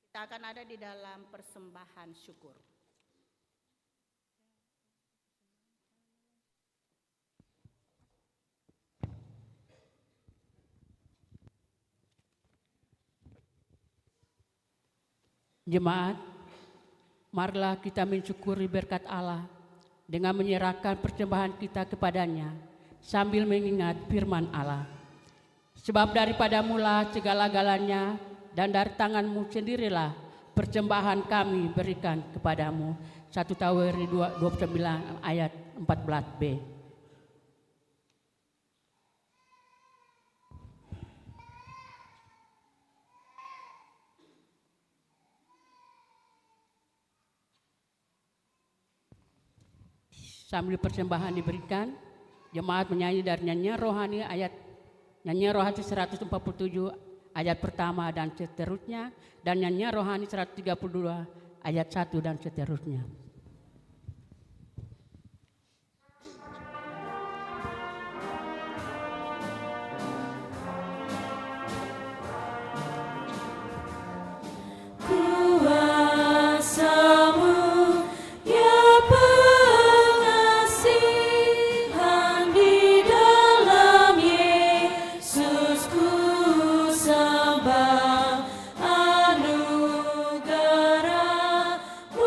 Kita akan ada di dalam persembahan syukur. Jemaat, marilah kita mensyukuri berkat Allah dengan menyerahkan persembahan kita kepadanya sambil mengingat firman Allah. Sebab daripada mula segala-galanya dan dari tanganmu sendirilah persembahan kami berikan kepadamu. 1 Tawari 29 ayat 14b. Sambil persembahan diberikan, jemaat menyanyi dari nyanyian rohani 147 ayat pertama dan seterusnya, dan nyanyian rohani 132 ayat 1 dan seterusnya. Anugerah-Mu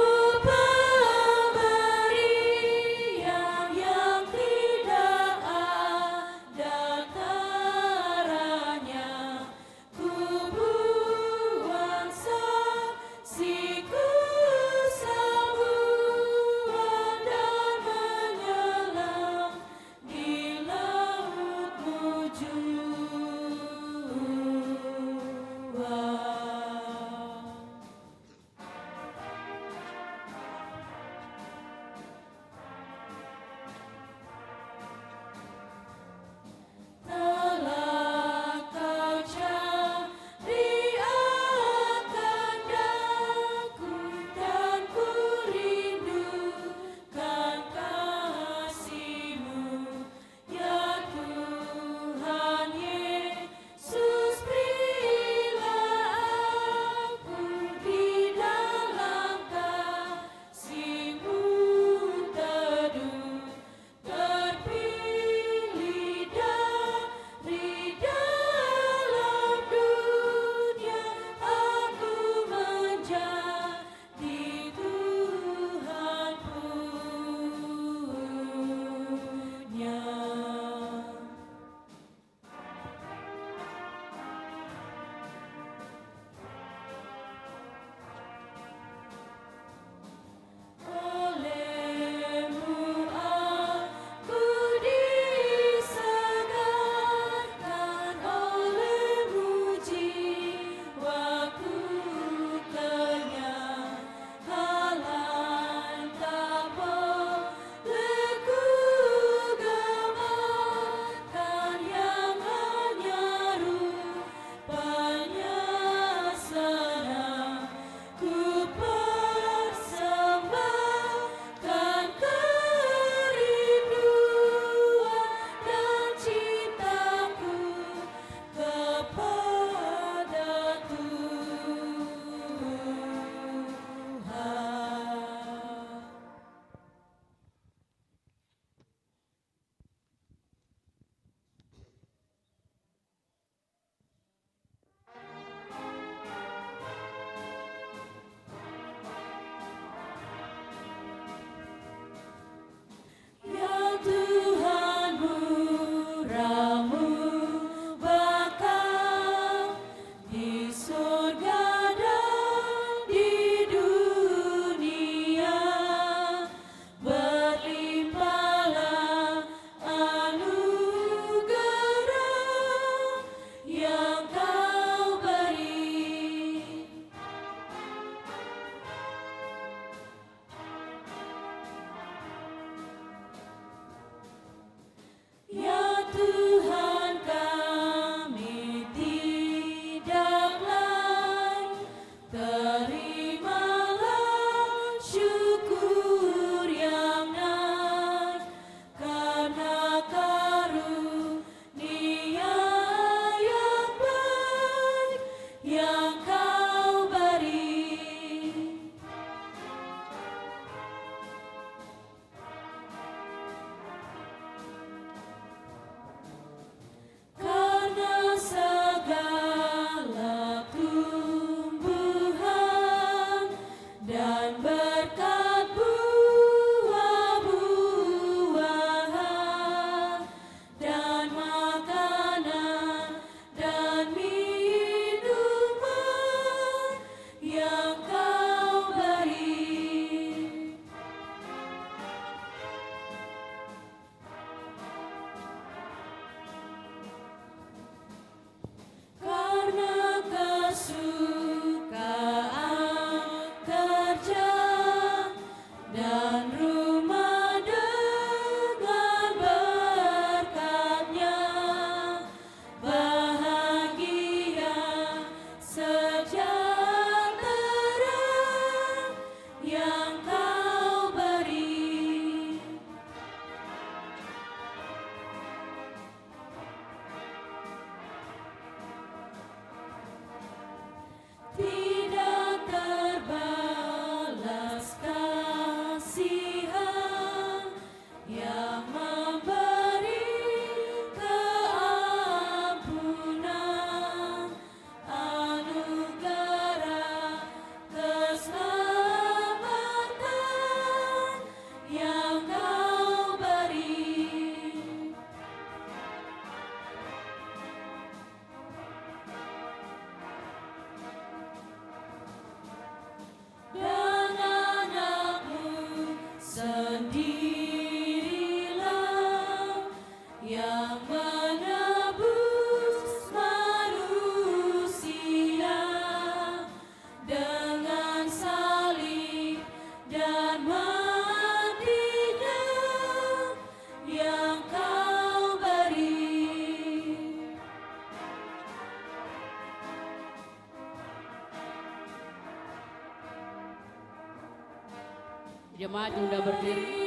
Jemaat yang sudah berdiri.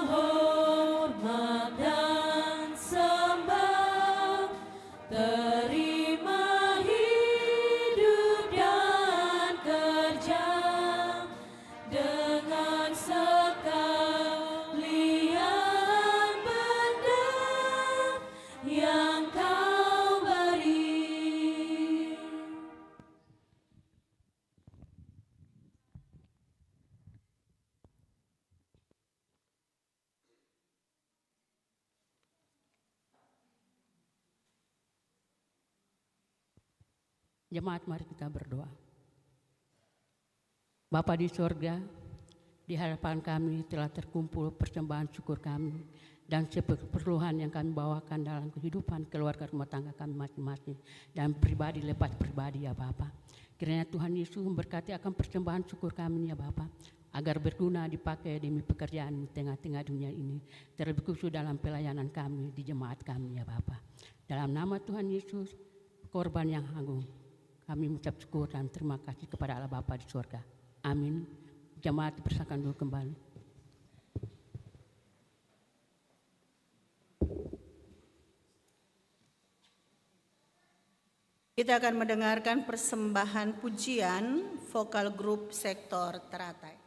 Hormat dan sembah, terima hidup dan kerja dengan sekalian benda yang kau beri. Jemaat, mari kita berdoa. Bapa di sorga, di hadapan kami telah terkumpul persembahan syukur kami dan keperluan yang kami bawakan dalam kehidupan keluarga rumah tangga kami masing-masing dan pribadi lepas pribadi ya Bapa. Kiranya Tuhan Yesus memberkati akan persembahan syukur kami ya Bapa, agar berguna dipakai demi pekerjaan di tengah-tengah dunia ini, terlebih khusus dalam pelayanan kami di jemaat kami ya Bapa. Dalam nama Tuhan Yesus, korban yang agung, kami mengucap syukur dan terima kasih kepada Allah Bapa di surga. Amin. Jemaat dipersilakan dulu kembali. Kita akan mendengarkan persembahan pujian vokal grup sektor Teratai.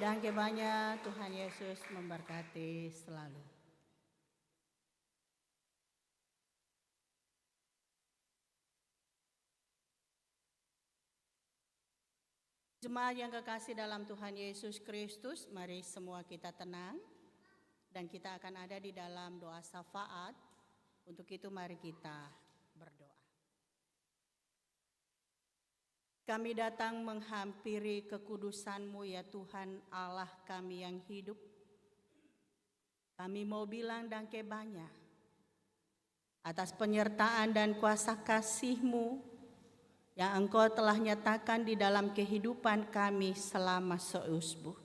Dan kiranya Tuhan Yesus memberkati selalu. Jemaat yang kekasih dalam Tuhan Yesus Kristus, mari semua kita tenang dan kita akan ada di dalam doa syafaat. Untuk itu mari kita berdoa. Kami datang menghampiri kekudusan-Mu ya Tuhan Allah kami yang hidup. Kami mau bilang dangke banyak atas penyertaan dan kuasa kasih-Mu yang Engkau telah nyatakan di dalam kehidupan kami selama seusbuh.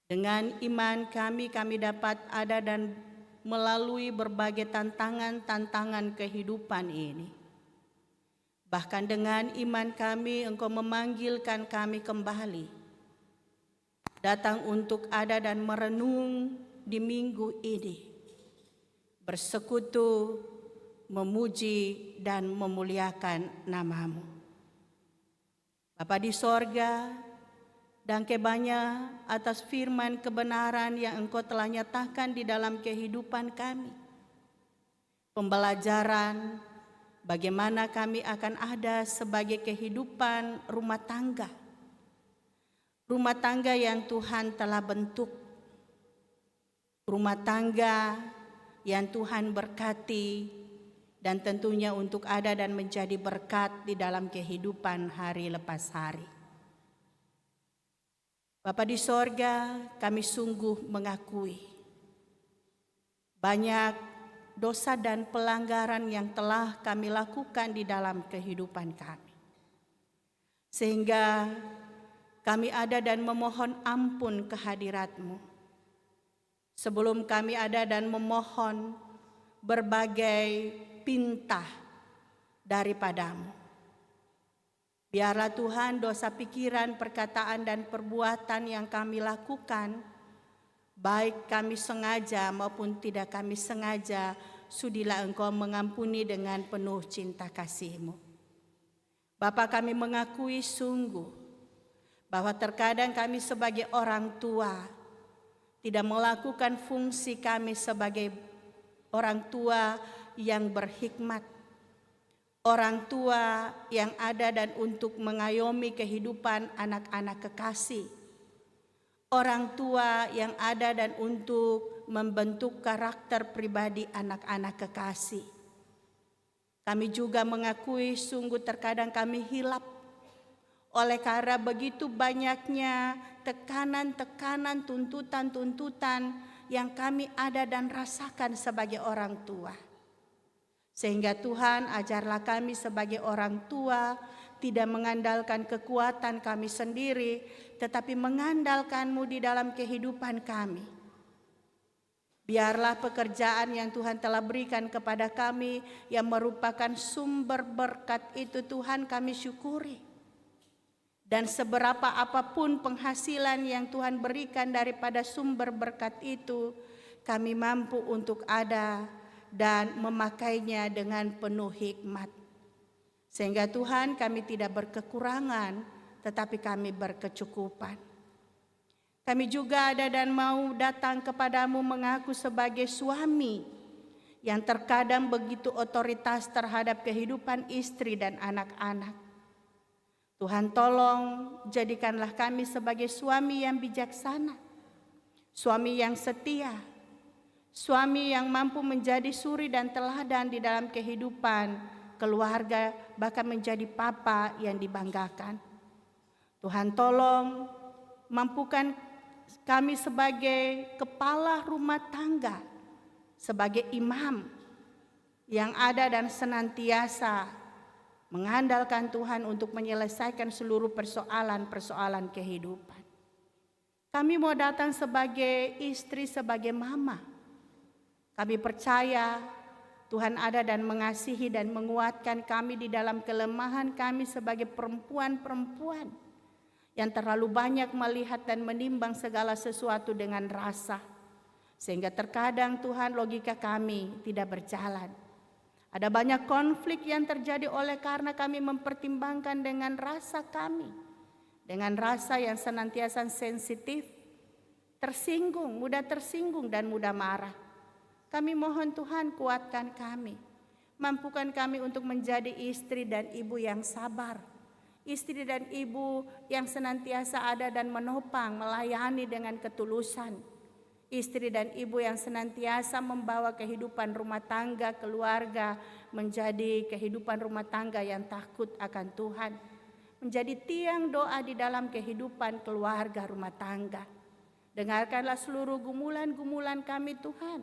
Dengan iman kami dapat ada dan melalui berbagai tantangan-tantangan kehidupan ini. Bahkan dengan iman kami Engkau memanggilkan kami kembali, datang untuk ada dan merenung di minggu ini, bersekutu, memuji dan memuliakan nama-Mu. Bapa di sorga, dangke banyak atas firman kebenaran yang Engkau telah nyatakan di dalam kehidupan kami. Pembelajaran bagaimana kami akan ada sebagai kehidupan rumah tangga. Rumah tangga yang Tuhan telah bentuk. Rumah tangga yang Tuhan berkati, dan tentunya untuk ada dan menjadi berkat di dalam kehidupan hari lepas hari. Bapa di sorga, kami sungguh mengakui banyak dosa dan pelanggaran yang telah kami lakukan di dalam kehidupan kami. Sehingga kami ada dan memohon ampun kehadirat-Mu. Sebelum kami ada dan memohon berbagai pinta daripada-Mu. Biarlah Tuhan dosa pikiran, perkataan dan perbuatan yang kami lakukan, baik kami sengaja maupun tidak kami sengaja, sudilah Engkau mengampuni dengan penuh cinta kasih-Mu. Bapa, kami mengakui sungguh bahwa terkadang kami sebagai orang tua tidak melakukan fungsi kami sebagai orang tua yang berhikmat, orang tua yang ada dan untuk mengayomi kehidupan anak-anak kekasih, orang tua yang ada dan untuk membentuk karakter pribadi anak-anak kekasih. Kami juga mengakui sungguh terkadang kami hilap oleh karena begitu banyaknya tekanan-tekanan, tuntutan-tuntutan yang kami ada dan rasakan sebagai orang tua. Sehingga Tuhan, ajarlah kami sebagai orang tua tidak mengandalkan kekuatan kami sendiri, tetapi mengandalkan-Mu di dalam kehidupan kami. Biarlah pekerjaan yang Tuhan telah berikan kepada kami yang merupakan sumber berkat itu Tuhan kami syukuri. Dan seberapa apapun penghasilan yang Tuhan berikan daripada sumber berkat itu, kami mampu untuk ada dan memakainya dengan penuh hikmat. Sehingga Tuhan, kami tidak berkekurangan, tetapi kami berkecukupan. Kami juga ada dan mau datang kepadamu mengaku sebagai suami yang terkadang begitu otoritas terhadap kehidupan istri dan anak-anak. Tuhan, tolong jadikanlah kami sebagai suami yang bijaksana, suami yang setia, suami yang mampu menjadi suri dan teladan di dalam kehidupan keluarga, bahkan menjadi papa yang dibanggakan. Tuhan, tolong mampukan kami sebagai kepala rumah tangga, sebagai imam yang ada dan senantiasa mengandalkan Tuhan untuk menyelesaikan seluruh persoalan-persoalan kehidupan. Kami mau datang sebagai istri, sebagai mama. Kami percaya Tuhan ada dan mengasihi dan menguatkan kami di dalam kelemahan kami sebagai perempuan-perempuan yang terlalu banyak melihat dan menimbang segala sesuatu dengan rasa. Sehingga terkadang Tuhan logika kami tidak berjalan. Ada banyak konflik yang terjadi oleh karena kami mempertimbangkan dengan rasa kami, dengan rasa yang senantiasa sensitif, mudah tersinggung dan mudah marah. Kami mohon Tuhan kuatkan kami, mampukan kami untuk menjadi istri dan ibu yang sabar, istri dan ibu yang senantiasa ada dan menopang, melayani dengan ketulusan, istri dan ibu yang senantiasa membawa kehidupan rumah tangga keluarga menjadi kehidupan rumah tangga yang takut akan Tuhan, menjadi tiang doa di dalam kehidupan keluarga rumah tangga. Dengarkanlah seluruh gumulan-gumulan kami Tuhan,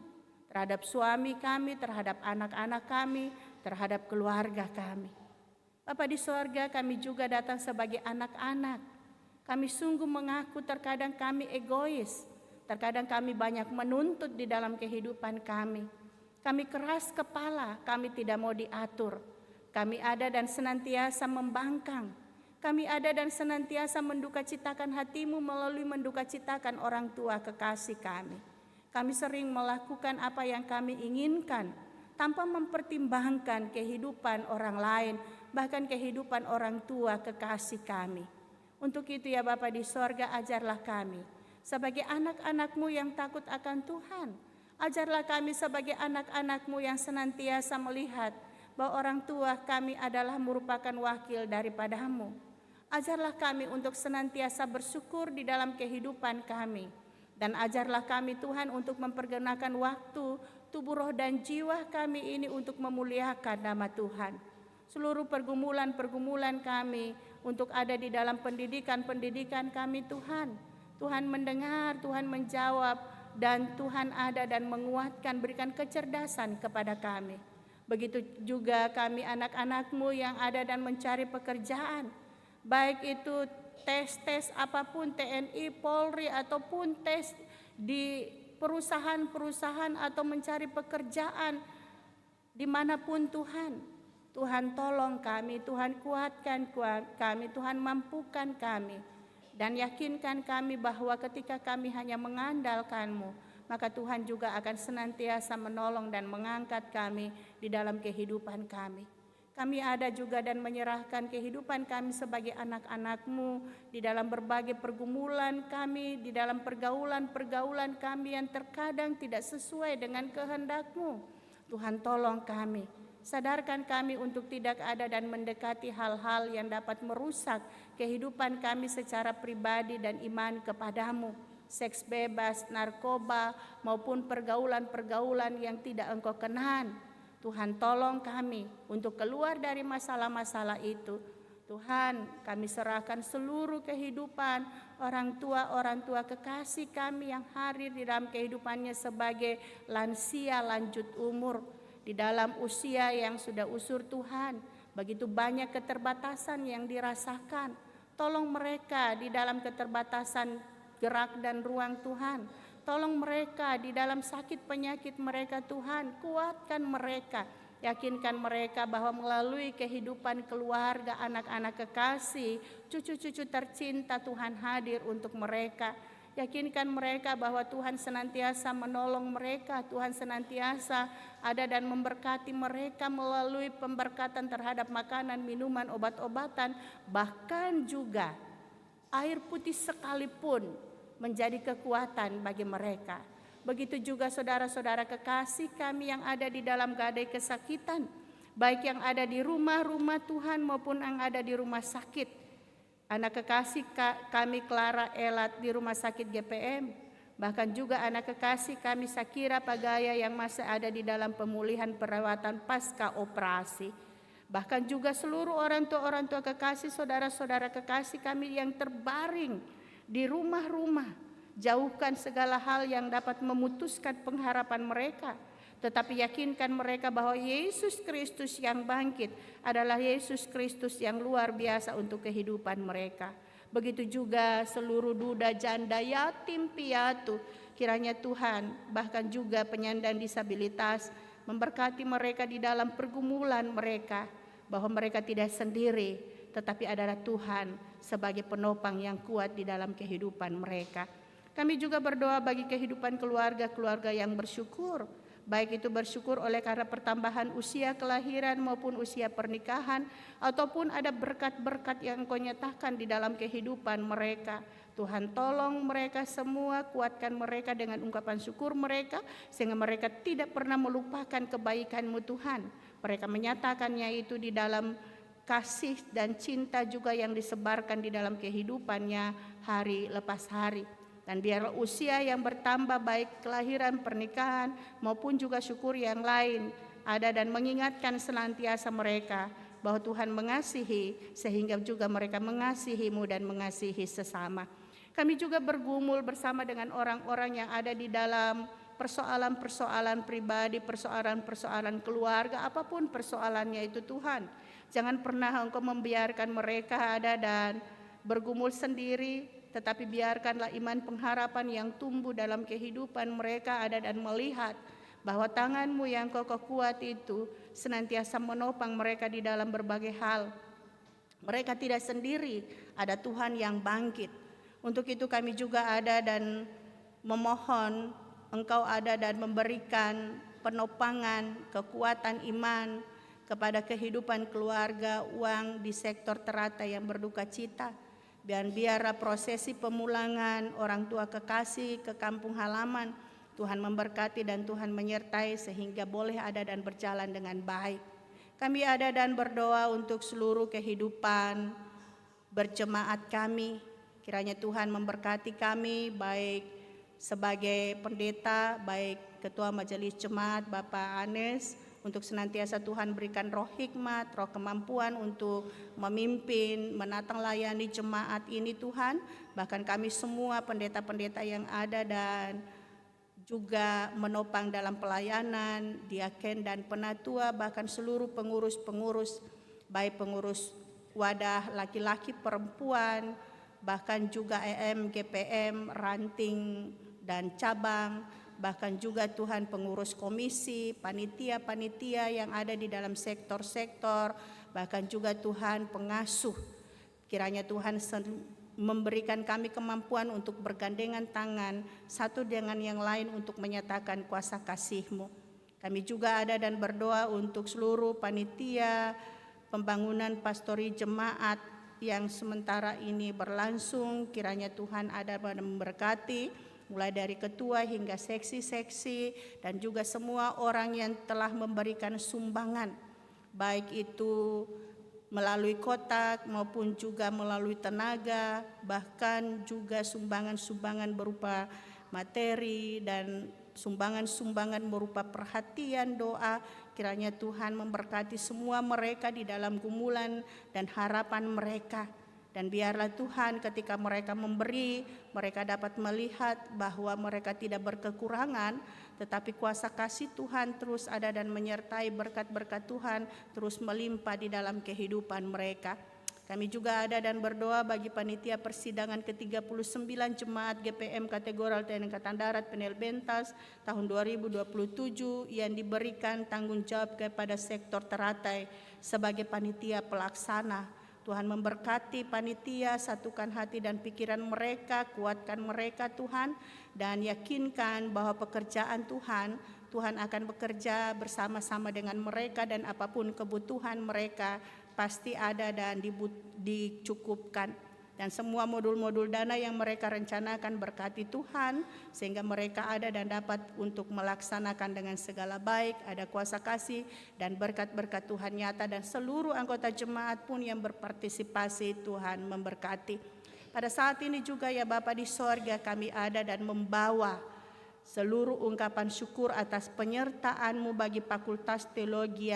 terhadap suami kami, terhadap anak-anak kami, terhadap keluarga kami. Bapa di sorga, kami juga datang sebagai anak-anak. Kami sungguh mengaku terkadang kami egois, terkadang kami banyak menuntut di dalam kehidupan kami. Kami keras kepala, kami tidak mau diatur. Kami ada dan senantiasa membangkang. Kami ada dan senantiasa mendukacitakan hatimu melalui mendukacitakan orang tua kekasih kami. Kami sering melakukan apa yang kami inginkan tanpa mempertimbangkan kehidupan orang lain, bahkan kehidupan orang tua kekasih kami. Untuk itu ya Bapa di sorga, ajarlah kami sebagai anak-anak-Mu yang takut akan Tuhan. Ajarlah kami sebagai anak-anak-Mu yang senantiasa melihat bahwa orang tua kami adalah merupakan wakil daripada-Mu. Ajarlah kami untuk senantiasa bersyukur di dalam kehidupan kami. Dan ajarlah kami Tuhan untuk mempergunakan waktu, tubuh, roh, dan jiwa kami ini untuk memuliakan nama Tuhan. Seluruh pergumulan-pergumulan kami untuk ada di dalam pendidikan-pendidikan kami Tuhan. Tuhan mendengar, Tuhan menjawab, dan Tuhan ada dan menguatkan, berikan kecerdasan kepada kami. Begitu juga kami anak-anak-Mu yang ada dan mencari pekerjaan, baik itu tes apapun, TNI, Polri, ataupun tes di perusahaan-perusahaan atau mencari pekerjaan dimanapun Tuhan. Tuhan tolong kami, Tuhan kuatkan kami, Tuhan mampukan kami. Dan yakinkan kami bahwa ketika kami hanya mengandalkan-Mu, maka Tuhan juga akan senantiasa menolong dan mengangkat kami di dalam kehidupan kami. Kami ada juga dan menyerahkan kehidupan kami sebagai anak-anak-Mu di dalam berbagai pergumulan kami, di dalam pergaulan-pergaulan kami yang terkadang tidak sesuai dengan kehendak-Mu. Tuhan tolong kami, sadarkan kami untuk tidak ada dan mendekati hal-hal yang dapat merusak kehidupan kami secara pribadi dan iman kepada-Mu. Seks bebas, narkoba, maupun pergaulan-pergaulan yang tidak Engkau kenan. Tuhan tolong kami untuk keluar dari masalah-masalah itu. Tuhan, kami serahkan seluruh kehidupan orang tua kekasih kami yang hadir di dalam kehidupannya sebagai lansia lanjut umur, di dalam usia yang sudah usur Tuhan. Begitu banyak keterbatasan yang dirasakan. Tolong mereka di dalam keterbatasan gerak dan ruang Tuhan. Tolong mereka di dalam sakit penyakit mereka Tuhan. Kuatkan mereka. Yakinkan mereka bahwa melalui kehidupan keluarga, anak-anak kekasih, cucu-cucu tercinta Tuhan hadir untuk mereka. Yakinkan mereka bahwa Tuhan senantiasa menolong mereka, Tuhan senantiasa ada dan memberkati mereka melalui pemberkatan terhadap makanan, minuman, obat-obatan, bahkan juga air putih sekalipun menjadi kekuatan bagi mereka. Begitu juga saudara-saudara kekasih kami yang ada di dalam gadai kesakitan, baik yang ada di rumah-rumah Tuhan maupun yang ada di rumah sakit. Anak kekasih kami Clara Elat di rumah sakit GPM, bahkan juga anak kekasih kami Sakira Pagaya yang masih ada di dalam pemulihan perawatan pasca operasi. Bahkan juga seluruh orang tua kekasih, saudara-saudara kekasih kami yang terbaring di rumah-rumah. Jauhkan segala hal yang dapat memutuskan pengharapan mereka, tetapi yakinkan mereka bahwa Yesus Kristus yang bangkit adalah Yesus Kristus yang luar biasa untuk kehidupan mereka. Begitu juga seluruh duda, janda, yatim, piatu, kiranya Tuhan bahkan juga penyandang disabilitas memberkati mereka di dalam pergumulan mereka, bahwa mereka tidak sendiri, tetapi adalah Tuhan sebagai penopang yang kuat di dalam kehidupan mereka. Kami juga berdoa bagi kehidupan keluarga-keluarga yang bersyukur, baik itu bersyukur oleh karena pertambahan usia kelahiran maupun usia pernikahan, ataupun ada berkat-berkat yang Engkau nyatakan di dalam kehidupan mereka. Tuhan, tolong mereka semua, kuatkan mereka dengan ungkapan syukur mereka, sehingga mereka tidak pernah melupakan kebaikan-Mu Tuhan. Mereka menyatakannya itu di dalam kasih dan cinta juga yang disebarkan di dalam kehidupannya hari lepas hari. Dan biarlah usia yang bertambah baik kelahiran, pernikahan maupun juga syukur yang lain ada, dan mengingatkan senantiasa mereka bahwa Tuhan mengasihi, sehingga juga mereka mengasihi-Mu dan mengasihi sesama. Kami juga bergumul bersama dengan orang-orang yang ada di dalam persoalan-persoalan pribadi, persoalan-persoalan keluarga, apapun persoalannya itu Tuhan. Jangan pernah Engkau membiarkan mereka ada dan bergumul sendiri, tetapi biarkanlah iman pengharapan yang tumbuh dalam kehidupan mereka ada, dan melihat bahwa tangan-Mu yang kokoh kuat itu senantiasa menopang mereka di dalam berbagai hal. Mereka tidak sendiri, ada Tuhan yang bangkit. Untuk itu kami juga ada dan memohon Engkau ada dan memberikan penopangan, kekuatan iman kepada kehidupan keluarga uang di sektor teratai yang berduka cita. Dan biarlah prosesi pemulangan orang tua kekasih ke kampung halaman Tuhan memberkati dan Tuhan menyertai sehingga boleh ada dan berjalan dengan baik. Kami ada dan berdoa untuk seluruh kehidupan berjemaat kami. Kiranya Tuhan memberkati kami baik sebagai pendeta, baik ketua majelis jemaat Bapak Anes, untuk senantiasa Tuhan berikan roh hikmat, roh kemampuan untuk memimpin, menatang layani jemaat ini Tuhan. Bahkan kami semua pendeta-pendeta yang ada dan juga menopang dalam pelayanan, diaken dan penatua, bahkan seluruh pengurus-pengurus, baik pengurus wadah laki-laki perempuan, bahkan juga EM, GPM, ranting dan cabang, bahkan juga Tuhan pengurus komisi, panitia-panitia yang ada di dalam sektor-sektor, bahkan juga Tuhan pengasuh. Kiranya Tuhan memberikan kami kemampuan untuk bergandengan tangan satu dengan yang lain untuk menyatakan kuasa kasih-Mu. Kami juga ada dan berdoa untuk seluruh panitia pembangunan pastori jemaat yang sementara ini berlangsung. Kiranya Tuhan ada dan memberkati, mulai dari ketua hingga seksi-seksi, dan juga semua orang yang telah memberikan sumbangan, baik itu melalui kotak maupun juga melalui tenaga, bahkan juga sumbangan-sumbangan berupa materi dan sumbangan-sumbangan berupa perhatian, doa. Kiranya Tuhan memberkati semua mereka di dalam gumulan dan harapan mereka. Dan biarlah Tuhan ketika mereka memberi, mereka dapat melihat bahwa mereka tidak berkekurangan, tetapi kuasa kasih Tuhan terus ada dan menyertai, berkat-berkat Tuhan terus melimpah di dalam kehidupan mereka. Kami juga ada dan berdoa bagi panitia persidangan ke-39 Jemaat GPM Kategoral TNI Angkatan Darat Penel Bentas tahun 2027 yang diberikan tanggung jawab kepada sektor teratai sebagai panitia pelaksana. Tuhan memberkati panitia, satukan hati dan pikiran mereka, kuatkan mereka Tuhan, dan yakinkan bahwa pekerjaan Tuhan akan bekerja bersama-sama dengan mereka, dan apapun kebutuhan mereka pasti ada dan dicukupkan. Dan semua modul-modul dana yang mereka rencanakan berkati Tuhan, sehingga mereka ada dan dapat untuk melaksanakan dengan segala baik. Ada kuasa kasih dan berkat-berkat Tuhan nyata, dan seluruh anggota jemaat pun yang berpartisipasi Tuhan memberkati. Pada saat ini juga ya Bapa di sorga, kami ada dan membawa seluruh ungkapan syukur atas penyertaan-Mu bagi Fakultas Teologi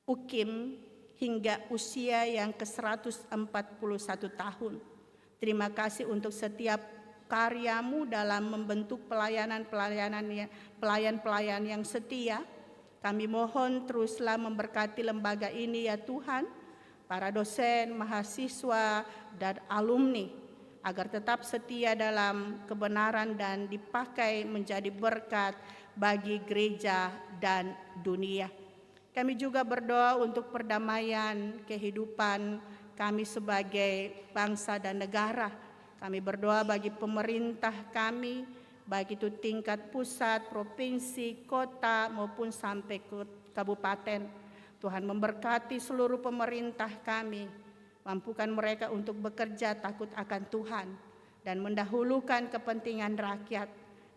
UKIM hingga usia yang ke-141 tahun. Terima kasih untuk setiap karya-Mu dalam membentuk pelayan-pelayan yang setia. Kami mohon teruslah memberkati lembaga ini ya Tuhan, para dosen, mahasiswa, dan alumni, agar tetap setia dalam kebenaran dan dipakai menjadi berkat bagi gereja dan dunia. Kami juga berdoa untuk perdamaian kehidupan kami sebagai bangsa dan negara. Kami berdoa bagi pemerintah kami, baik itu tingkat pusat, provinsi, kota, maupun sampai ke kabupaten. Tuhan memberkati seluruh pemerintah kami, mampukan mereka untuk bekerja takut akan Tuhan dan mendahulukan kepentingan rakyat.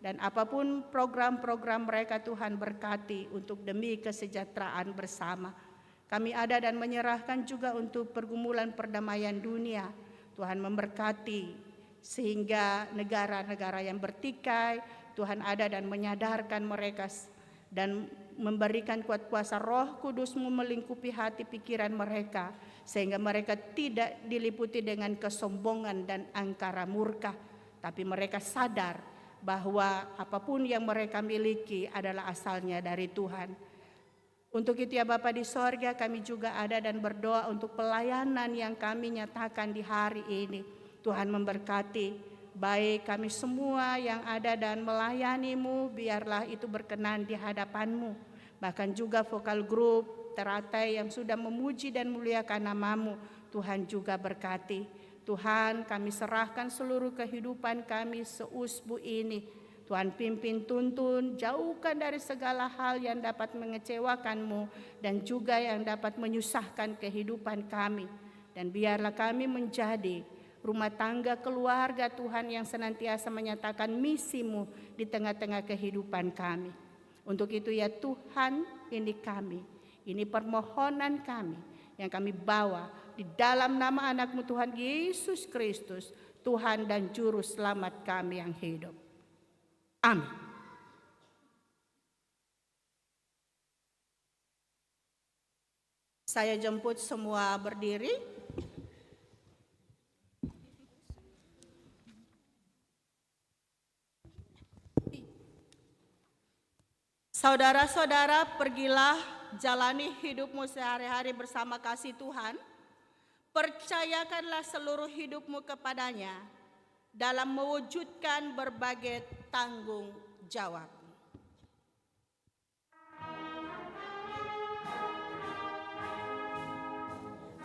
Dan apapun program-program mereka Tuhan berkati untuk demi kesejahteraan bersama. Kami ada dan menyerahkan juga untuk pergumulan perdamaian dunia. Tuhan memberkati sehingga negara-negara yang bertikai, Tuhan ada dan menyadarkan mereka dan memberikan kuat kuasa Roh Kudus-Mu melingkupi hati pikiran mereka, sehingga mereka tidak diliputi dengan kesombongan dan angkara murka, tapi mereka sadar bahwa apapun yang mereka miliki adalah asalnya dari Tuhan. Untuk itu ya Bapa di sorga, kami juga ada dan berdoa untuk pelayanan yang kami nyatakan di hari ini. Tuhan memberkati baik kami semua yang ada dan melayani-Mu, biarlah itu berkenan di hadapan-Mu. Bahkan juga vokal grup teratai yang sudah memuji dan muliakan nama-Mu, Tuhan juga berkati. Tuhan, kami serahkan seluruh kehidupan kami seusbu ini. Tuhan pimpin tuntun, jauhkan dari segala hal yang dapat mengecewakan-Mu dan juga yang dapat menyusahkan kehidupan kami. Dan biarlah kami menjadi rumah tangga keluarga Tuhan yang senantiasa menyatakan misi-Mu di tengah-tengah kehidupan kami. Untuk itu ya Tuhan, ini kami, ini permohonan kami yang kami bawa di dalam nama anak-Mu Tuhan Yesus Kristus, Tuhan dan Juru Selamat kami yang hidup. Amin. Saya jemput semua berdiri. Saudara-saudara, pergilah jalani hidupmu sehari-hari bersama kasih Tuhan. Percayakanlah seluruh hidupmu kepadanya dalam mewujudkan berbagai tanggung jawab.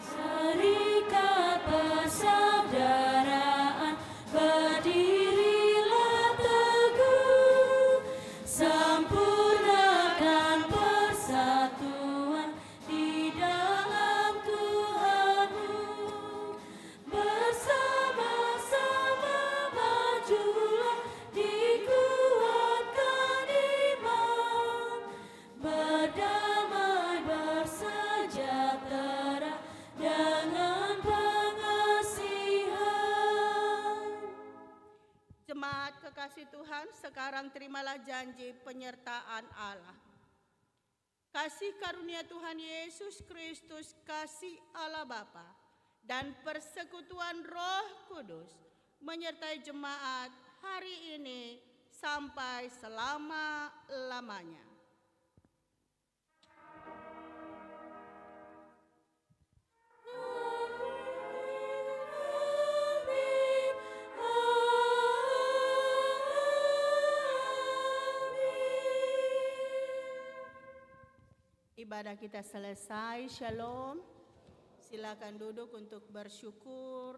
Serikat persaudaraan, berdirilah teguh, sempurnakan persatuan di dalam Tuhanmu. Bersama-sama majulah, dikuatkan iman, berdamai bersejahtera dengan pengasihan. Jemaat kekasih Tuhan, sekarang terimalah janji penyertaan Allah. Kasih karunia Tuhan Yesus Kristus, kasih Allah Bapa, dan persekutuan Roh Kudus menyertai jemaat hari ini sampai selama-lamanya. Ibadah kita selesai, shalom. Silakan duduk untuk bersyukur.